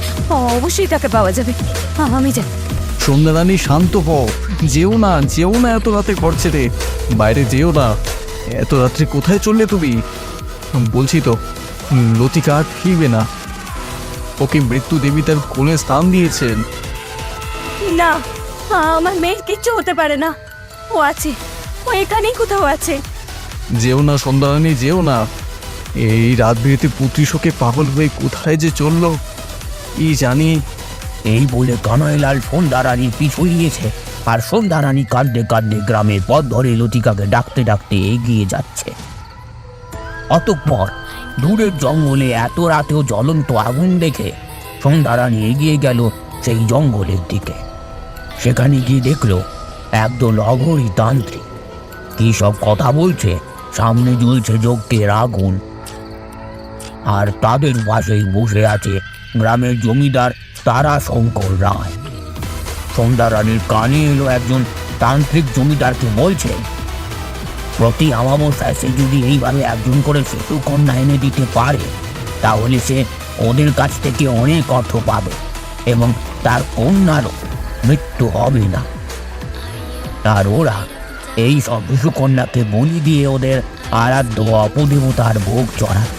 অবশ্যই তাকে পাওয়া যাবে। আমি যাই। সন্ধ্যারানী, শান্ত হও, যেও না, যেও না এত রাতে ঘর ছেড়ে। বাইরে যেও না। এত রাত্রে কোথায় চললে তুমি? বলছি তো, লতিকা আর ফিরবে না। ওকে মৃত্যু দেবী তার কোলে স্থান দিয়েছেন। না, আমার মেয়ের কিচ্ছু হতে পারে না। ও আছে, ও এখানেই কোথাও আছে। যেও না সন্ধ্যারানী, যেও না। এই রাত বিরেতে পুত্রী শোকে পাগল হয়ে কোথায় যে চললো কি জানি। এই বলে কানাইলাল সন্ধ্যারানীর পিছু নিয়েছে, আর সন্ধ্যারানী কাঁদতে কাঁদতে গ্রামের পথ ধরে লতিকাকে ডাকতে ডাকতে এগিয়ে যাচ্ছে। অতঃপর দূরের জঙ্গলে এত রাতেও জ্বলন্ত আগুন দেখে সন্ধ্যারানী এগিয়ে গেল সেই জঙ্গলের দিকে। সেখানে গিয়ে দেখল একদল অঘরী তান্ত্রিক কি সব কথা বলছে। সামনে জ্বলছে যজ্ঞের আগুন, আর তাদের পাশেই বসে আছে গ্রামের জমিদার তারাশঙ্কর রায়। সন্ধ্যারানীর কানে এলো একজন তান্ত্রিক জমিদারকে বলছে, প্রতি অমাবস্যায় সে যদি এইভাবে একজন করে শিশু কন্যা এনে দিতে পারে, তাহলে সে ওদের কাছ থেকে অনেক অর্থ পাবে এবং তার কন্যারও মৃত্যু হবে না। আর ওরা এই সব শিশু কন্যাকে বলি দিয়ে ওদের আরাধ্য অপদেবতার ভোগ চড়ায়।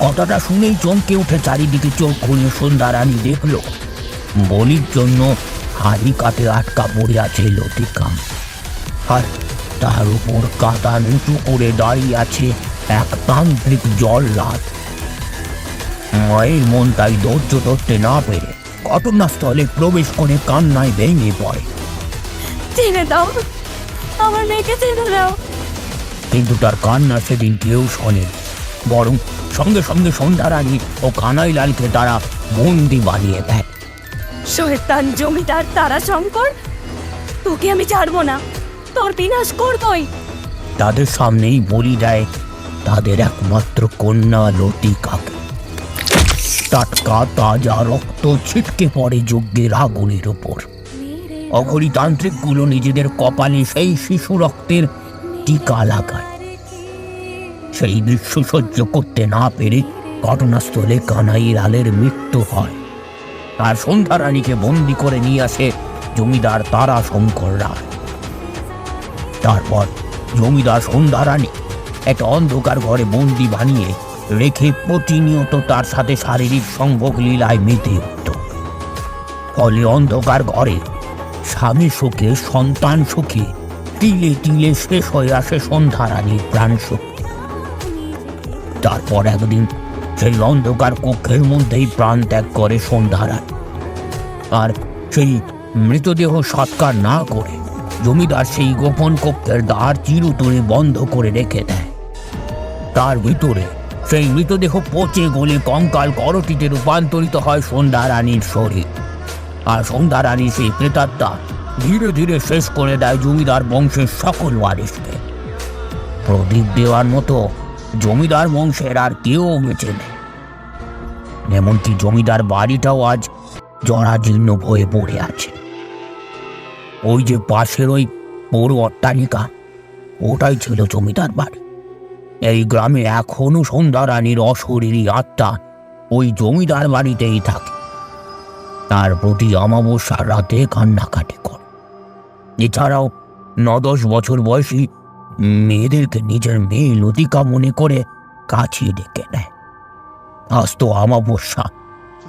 কথাটা শুনেই চমকে উঠে চারিদিকে চোখ ঘুরিয়ে সন্ধ্যারানী দেখল বলির জন্য হাড়ি কাটে আটকা পড়ে আছে লতিকা, আর তার উপর কাঁটা নিচু করে দাঁড়িয়ে আছে এক তান্ত্রিক জল্লাদ। মায়ের মন তাই ধৈর্য ধরতে না পেরে ঘটনাস্থলে প্রবেশ করে কান্নায় ভেঙে পড়ে। ছেড়ে দাও, আমার মেয়েকে ছেড়ে দাও। কিন্তু তার কান্না সেদিন কেউ শোনে, বরং সঙ্গে সঙ্গে সন্ধ্যারানী ও কানাইলালকে তারা বন্দি বানিয়ে দেয়। শয়তান জমিদার তারাশঙ্কর, তোকে আমি ছাড়বো না, তোর বিনাশ করবই। তাদের সামনেই বলি দেয় তাদের একমাত্র কন্যা লতিকাকে। টাটকা তাজা রক্ত ছিটকে পড়ে যজ্ঞের আগুনের ওপর। অঘরী তান্ত্রিকগুলো নিজেদের কপালে সেই শিশু রক্তের টিকা লাগায়। সেই দৃশ্য সহ্য করতে না পেরে ঘটনাস্থলে কানাইলালের মৃত্যু হয়, আর সন্ধ্যারানীকে বন্দি করে নিয়ে আসে জমিদার তারাশঙ্কর রায়। তারপর জমিদার সন্ধ্যারানী একটা অন্ধকার ঘরে বন্দি বানিয়ে রেখে প্রতিনিয়ত তার সাথে শারীরিক সংভোগ লীলায় মেতে উঠত। ফলে অন্ধকার ঘরে স্বামী সুখে সন্তান সুখে তিলে তিলে শেষ হয়ে আসে সন্ধ্যারানীর প্রাণ শক্তি। তারপর একদিন সেই অন্ধকার কক্ষের মধ্যেই প্রাণ ত্যাগ করে সন্ধ্যারানী, আর সেই মৃতদেহ সৎকার না করে জমিদার সেই গোপন কক্ষের দ্বার চিরতরে বন্ধ করে রেখে দেয়। তার ভিতরে সেই মৃতদেহ পচে গলে কঙ্কাল করটিতে রূপান্তরিত হয় সন্ধ্যারানীর শরীর, আর সন্ধ্যারানী সেই প্রেতাত্মা ধীরে ধীরে শেষ করে দেয় জমিদার বংশের সকল ওয়ারিসকে। প্রদীপ দেওয়ার মতো জমিদার বংশের আর কেউ বেঁচে নেই। এমনকি জমিদার বাড়িটাও আজ জরাজীর্ণ হয়ে পড়ে আছে। ওই যে পাশের ওই বড় অট্টালিকা, ওটাই ছিল জমিদার বাড়ি। এই গ্রামে এখনো সন্ধ্যারানীর অশরীরী আত্মা ওই জমিদার বাড়িতেই থাকে, তার প্রতি অমাবস্যার রাতে কান্নাকাটি করে। এছাড়াও 9-10 বছর বয়সী মেয়েদেরকে নিজের মেয়ে লতিকা মনে করে কাছে ডেকে নেয়। আজ তো অমাবস্যা,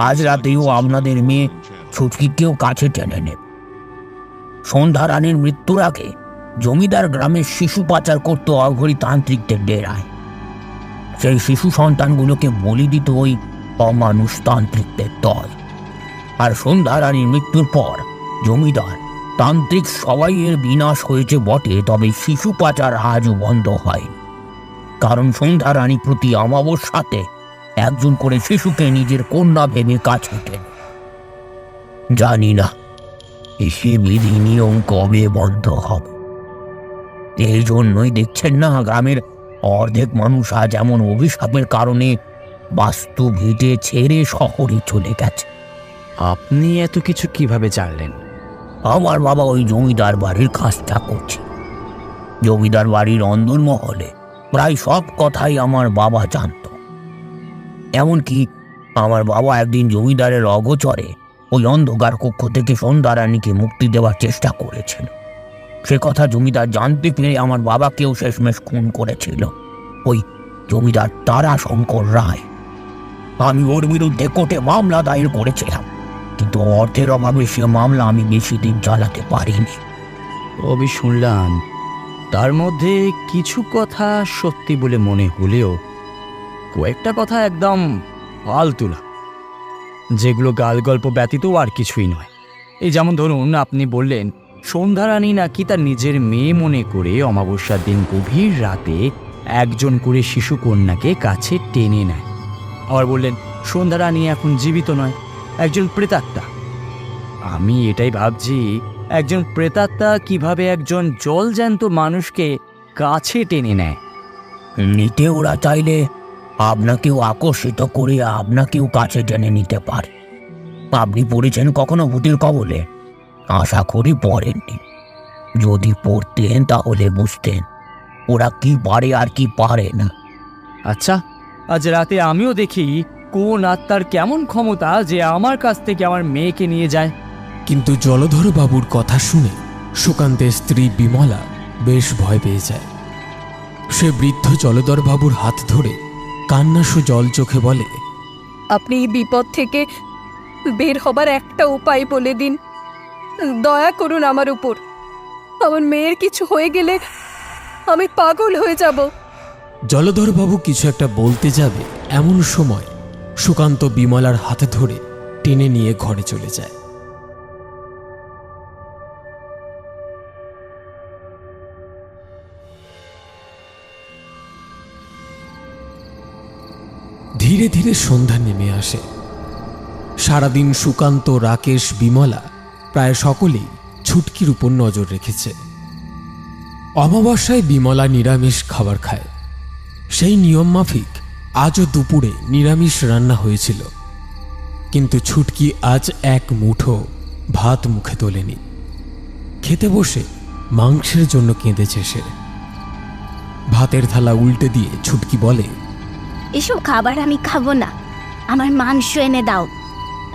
আজ রাতেও আপনাদের মেয়ে ছুটকিকেও কাছে টেনে নেবে। সন্ধ্যারানীর মৃত্যুর আগে জমিদার গ্রামের শিশু পাচার করত অঘরী তান্ত্রিকদের ডেরায়। সেই শিশু সন্তানগুলোকে বলি দিত ওই অমানুষ তান্ত্রিকদের দল। আর সন্ধ্যারানীর মৃত্যুর পর জমিদার তান্ত্রিক সবাই এর বিনাশ হয়েছে বটে, তবে শিশু পাচার আজও বন্ধ হয়, কারণ সন্ধ্যারানী প্রতি অমাবস্যাতে একজন করে শিশুকে নিজের কন্যা ভেবে কাছে টেনে। জানি না সে বিধি নিয়ম কবে বন্ধ হবে। এই জন্যই দেখছেন না গ্রামের অর্ধেক মানুষ আজ এমন অভিশাপের কারণে বাস্তু ভিটে ছেড়ে শহরে চলে গেছে। আপনি এত কিছু কিভাবে জানলেন? আমার বাবা ওই জমিদার বাড়ির কাজটা করছে। জমিদার বাড়ির অন্দরমহলে প্রায় সব কথাই আমার বাবা জানত। এমনকি আমার বাবা একদিন জমিদারের অগোচরে ওই অন্ধকার কক্ষ থেকে সন্ধ্যারানীকে মুক্তি দেওয়ার চেষ্টা করেছিল। সে কথা জমিদার জানতে পেরে আমার বাবাকেও শেষমেশ খুন করেছিল ওই জমিদার তারাশঙ্কর রায়। আমি ওর বিরুদ্ধে কোর্টে মামলা দায়ের করেছিলাম, কিন্তু অর্থের অভাবে সে মামলা আমি বেশি দিন চালাতে পারিনি। তবে শুনলাম তার মধ্যে কিছু কথা সত্যি বলে মনে হলেও কয়েকটা কথা একদম ফালতুলা, যেগুলো গালগল্প ব্যতীত আর কিছুই নয়। এই যেমন ধরুন, আপনি বললেন সন্ধ্যারানী নাকি তার নিজের মেয়ে মনে করে অমাবস্যার দিন গভীর রাতে একজন করে শিশু কন্যাকে কাছে টেনে নেয়। আবার বললেন সন্ধ্যারানী এখন জীবিত নয়, একজন প্রেতাত্মা। আমি এটাই ভাবছি, একজন প্রেতাত্মা কিভাবে একজন জলজ্যান্ত মানুষকে কাছে টেনে নেয়? নিতে ওরা চাইলে আপনাকেও আকর্ষিত করে আপনাকেও কাছে টেনে নিতে পারে। আপনি পড়েছেন কখনো ভূতের কবলে? আশা করি পড়েননি। যদি পড়তেন তাহলে বুঝতেন ওরা কি পারে আর কি পারে না। আচ্ছা, আজ রাতে আমিও দেখি কোন আত্মার কেমন ক্ষমতা যে আমার কাছ থেকে আমার মেয়েকে নিয়ে যায়। কিন্তু জলধর বাবুর কথা শুনে সুকান্তের স্ত্রী বিমলা বেশ ভয় পেয়ে যায়। সে বৃদ্ধ জলধর বাবুর হাত ধরে কান্নাসু জল চোখে বলে, আপনি এই বিপদ থেকে বের হবার একটা উপায় বলে দিন। দয়া করুন আমার উপর। আমার মেয়ের কিছু হয়ে গেলে আমি পাগল হয়ে যাব। জলধর বাবু কিছু একটা বলতে যাবে এমন সময় সুকান্ত বিমলার হাতে ধরে টেনে নিয়ে ঘরে চলে যায়। ধীরে ধীরে সন্ধ্যা নেমে আসে। সারাদিন সুকান্ত, রাকেশ, বিমলা প্রায় সকলেই ছুটকির উপর নজর রেখেছে। অমাবস্যায় বিমলা নিরামিষ খাবার খায়। সেই নিয়ম মাফিক আজও দুপুরে নিরামিষ রান্না হয়েছিল, কিন্তু ছুটকি আজ এক মুঠো ভাত মুখে তোলেনি। খেতে বসে মাংসের জন্য কেঁদেছে সে। ভাতের থালা উল্টে দিয়ে ছুটকি বলে, এসব খাবার আমি খাবো না, আমার মাংস এনে দাও,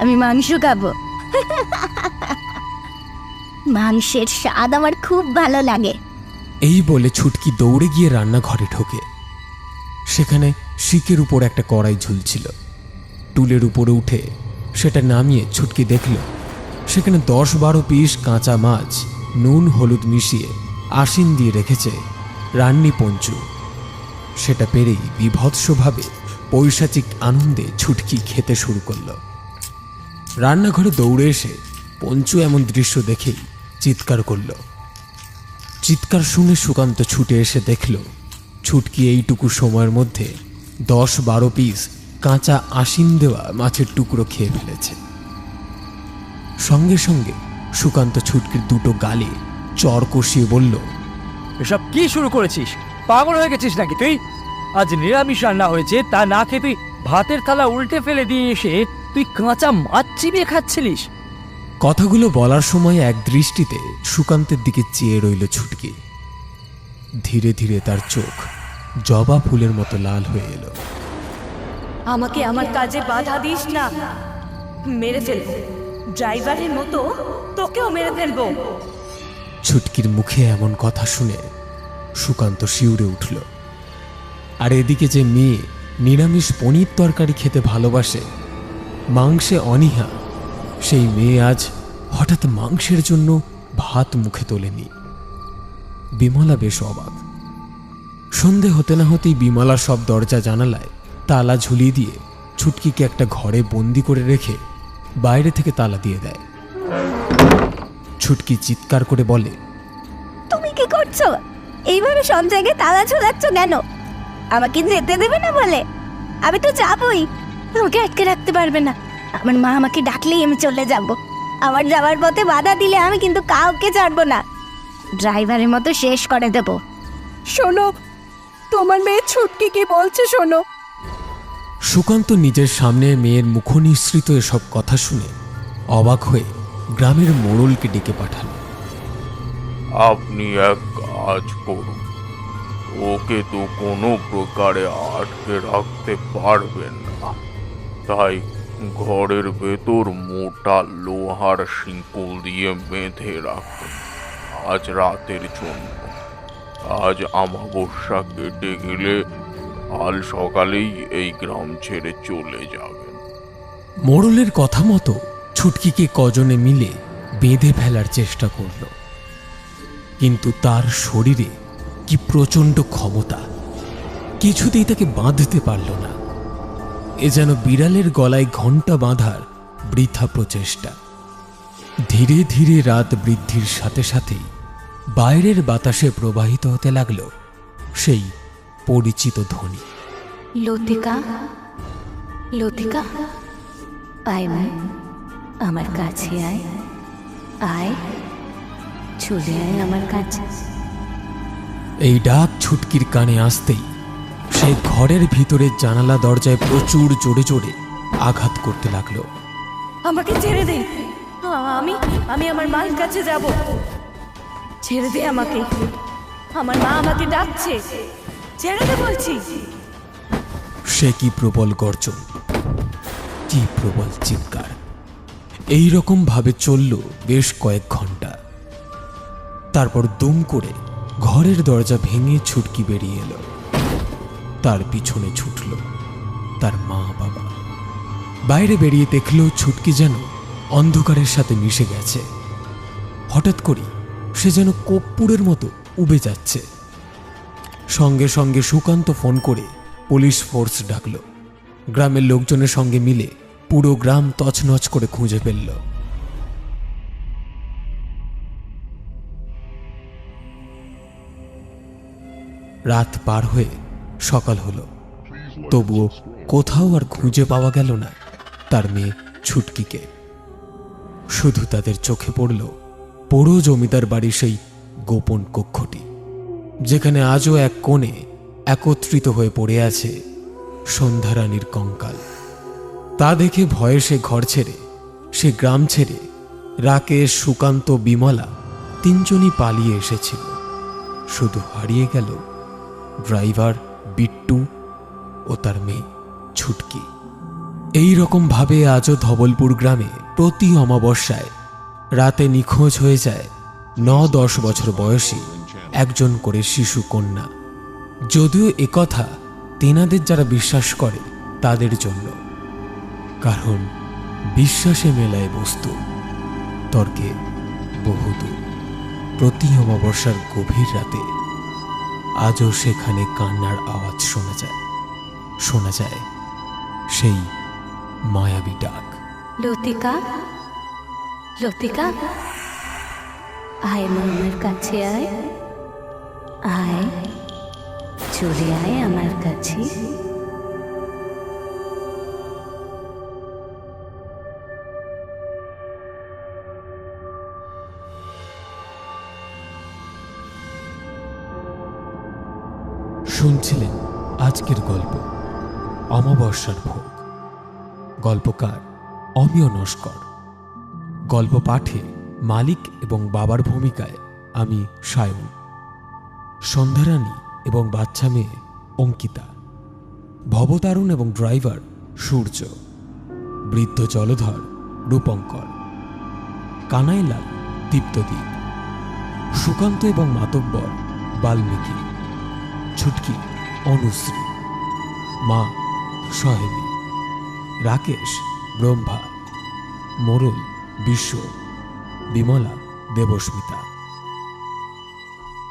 আমি মাংস খাবো। মাংসের স্বাদ আমার খুব ভালো লাগে। এই বলে ছুটকি দৌড়ে গিয়ে রান্নাঘরে ঢোকে। সেখানে শিকের উপর একটা কড়াই ঝুলছিল। টুলের উপরে উঠে সেটা নামিয়ে ছুটকি দেখল সেখানে 10-12 পিস কাঁচা মাছ নুন হলুদ মিশিয়ে আশিন দিয়ে রেখেছে রান্নি পঞ্চু। সেটা পেরেই বিভৎসভাবে পৈশাচিক আনন্দে ছুটকি খেতে শুরু করল। রান্নাঘরে দৌড়ে এসে পঞ্চু এমন দৃশ্য দেখেই চিৎকার করল। চিৎকার শুনে সুকান্ত ছুটে এসে দেখল ছুটকি এইটুকু সময়ের মধ্যে 10-12 পিস কাঁচা আশিন দেওয়া মাছের টুকরো খেয়ে ফেলেছে। সঙ্গে সঙ্গে সুকান্ত ছুটকির দুটো গালে চর কষিয়ে বলল, এসব কি শুরু করেছিস? পাগল হয়ে গেছিস নাকি তুই? আজ নিরামিষ রান্না হয়েছে, তা না খেয়ে তুই ভাতের থালা উল্টে ফেলে দিয়ে এসে তুই কাঁচা মাছ চিবিয়ে খাচ্ছিলিস। কথাগুলো বলার সময় এক দৃষ্টিতে সুকান্তের দিকে চেয়ে রইল ছুটকি। ধীরে ধীরে তার চোখ জবা ফুলের মতো লাল হয়ে এলো। আমাকে আমার কাজে বাধা দিস না, মেরে ফেলবো। ড্রাইভারের মতো তোকেও মেরে ফেলবো। ছুটকির মুখে এমন কথা শুনে সুকান্ত শিউরে উঠল। আর এদিকে যে মেয়ে নিরামিষ পনির তরকারি খেতে ভালোবাসে, মাংসে অনীহা, সেই মেয়ে আজ হঠাৎ মাংসের জন্য ভাত মুখে তোলেনি। বিমলা বেশ অবাক। সন্ধে হতে না হতেই বিমলা সব দরজা জানালায় তালা ঝুলিয়ে দিয়ে ছুটকিকে একটা ঘরে বন্দি করে রেখে বাইরে থেকে তালা দিয়ে দেয়। ছুটকি চিৎকার করে বলে, তুমি কি করছো? এইভাবে সব জায়গায় তালা ঝোলাচ্ছ কেন? আমাকে যেতে দেবে না বলে? আমি তো যাবই, আমাকে আটকে রাখতে পারবে না। আমার মা আমাকে ডাকলেই আমি চলে যাব। আমার যাওয়ার পথে বাধা দিলে আমি কিন্তু কাউকে ছাড়বো না, ড্রাইভারের মতো শেষ করে দেব। শোনো, তোমার মেয়ে ছুটকি কি বলছে শোনো। সুকান্ত নিজের সামনে মেয়ের মুখনিসৃত এসব কথা শুনে অবাক হয়ে গ্রামের মোড়লকে ডেকে পাঠান। আপনি এক কাজ করুন, ওকে তো কোনো প্রকারে আটকে রাখতে পারবেন না, তাই ঘরের ভেতর মোটা লোহার শিকল দিয়ে বেঁধে রাখুন আজ রাতের জন্য। আজ অমাবস্যা কেটে গেলে কাল সকালেই এই গ্রাম ছেড়ে চলে যাবেন। মোড়লের কথা মতো ছুটকিকে কজনে মিলে বেঁধে ফেলার চেষ্টা করল, কিন্তু তার শরীরে কি প্রচণ্ড ক্ষমতা, কিছুতেই তাকে বাঁধতে পারল না। এ যেন বিড়ালের গলায় ঘণ্টা বাঁধার বৃথা প্রচেষ্টা। ধীরে ধীরে রাত বৃদ্ধির সাথে সাথেই বাইরের বাতাসে প্রবাহিত হতে লাগল সেই পরিচিত ধ্বনি। লতিকা, লতিকা, আয় মা, আমার কাছে আয়, আয়, চলে আয় আমার কাছে। এই ডাক ছুটকির কানে আসতেই সে ঘরের ভিতরের জানালা দরজায় প্রচুর জোরে জোরে আঘাত করতে লাগলো। আমাকে ছেড়ে দে, আমি আমি আমার মায়ের কাছে যাব। ছেড়ে দে আমাকে, আমার মা আমাকে ডাকছে, ছেড়ে দে বলছি। সে কি প্রবল গর্জন, কি প্রবল চিৎকার! এই রকম ভাবে চলল বেশ কয়েক ঘন্টা। তারপর দুম করে ঘরের দরজা ভেঙে ছুটকি বেরিয়ে এলো। তার পিছনে ছুটল তার মা বাবা। বাইরে বেরিয়ে দেখল ছুটকি যেন অন্ধকারের সাথে মিশে গেছে। হঠাৎ করে সে যেন কর্পূরের মতো উবে যাচ্ছে। সঙ্গে সঙ্গে সুকান্ত ফোন করে পুলিশ ফোর্স ডাকল। গ্রামের লোকজনের সঙ্গে মিলে পুরো গ্রাম তছনছ করে খুঁজে ফেলল। রাত পার হয়ে সকাল হলো, তবুও কোথাও আর খুঁজে পাওয়া গেল না তার মেয়ে ছুটকিকে। শুধু তাদের চোখে পড়ল পোড়ো জমিদার বাড়ি সেই গোপন কক্ষটি, যেখানে আজও এক কোণে একত্রিত হয়ে পড়ে আছে সন্ধ্যারানীর কঙ্কাল। তা দেখে ভয়ে সে ঘর ছেড়ে, সে গ্রাম ছেড়ে রাকেশ, সুকান্ত, বিমলা তিনজনই পালিয়ে এসেছিল। শুধু হারিয়ে গেল ড্রাইভার বিট্টু ও তার মেয়ে ছুটকি। এই রকম ভাবে আজও ধবলপুর গ্রামে প্রতি অমাবস্যায় রাতে নিখোঁজ হয়ে যায় 9-10 বছর বয়সী একজন করে শিশু কন্যা। যদিও একথা তেনাদের যারা বিশ্বাস করে তাদের জন্য, কারণ বিশ্বাসে মেলায় বস্তু, তর্কে বহুদূর। প্রতি অমাবস্যার গভীর রাতে আজও সেখানে কান্নার আওয়াজ শোনা যায় সেই মায়াবী ডাক। লতিকা, লতিকা, আয় মা আমার কাছে আয়, আয়, চলে আয় আমার কাছে। শুনছিলেন আজকের গল্প অমাবস্যার ভোগ। গল্পকার অমিয় নস্কর। গল্প পাঠে মালিক এবং বাবার ভূমিকায় আমি সায়ন। সন্ধ্যারানী এবং বাচ্চা মেয়ে অঙ্কিতা। ভবতারণ এবং ড্রাইভার সূর্য। বৃদ্ধ জলধর রূপঙ্কর। কানাইলাল দীপ্তদীপ। সুকান্ত এবং মাতব্বর বাল্মীকি। ছুটকি অনুশ্রী। মা সহেবী। রাকেশ ব্রহ্মা। মোরল বিশ্ব। বিমলা দেবস্মিতা।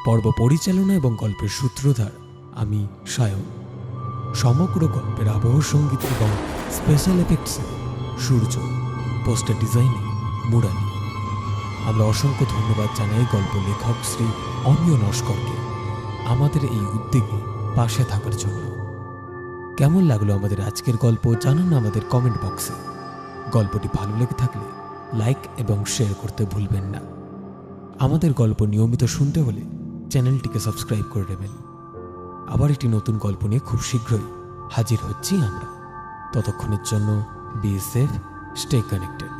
পর্ব পরিচালনা এবং গল্পের সূত্রধার আমি সায়ন। সমগ্র গল্পের আবহ সঙ্গীত এবং স্পেশাল এফেক্টসে সূর্য। পোস্টার ডিজাইনে মুরালি। আমরা অসংখ্য ধন্যবাদ জানাই গল্প লেখক শ্রী অমিয় নস্করকে আমাদের এই উদ্যোগে পাশে থাকার জন্য। কেমন লাগলো আমাদের আজকের গল্প জানান আমাদের কমেন্ট বক্সে। গল্পটি ভালো লেগে থাকলে লাইক এবং শেয়ার করতে ভুলবেন না। আমাদের গল্প নিয়মিত শুনতে হলে চ্যানেলটিকে সাবস্ক্রাইব করে নেবেন। আবার একটি নতুন গল্প নিয়ে খুব শীঘ্রই হাজির হচ্ছি আমরা। ততক্ষণের জন্য বি সেফ, স্টে কানেক্টেড।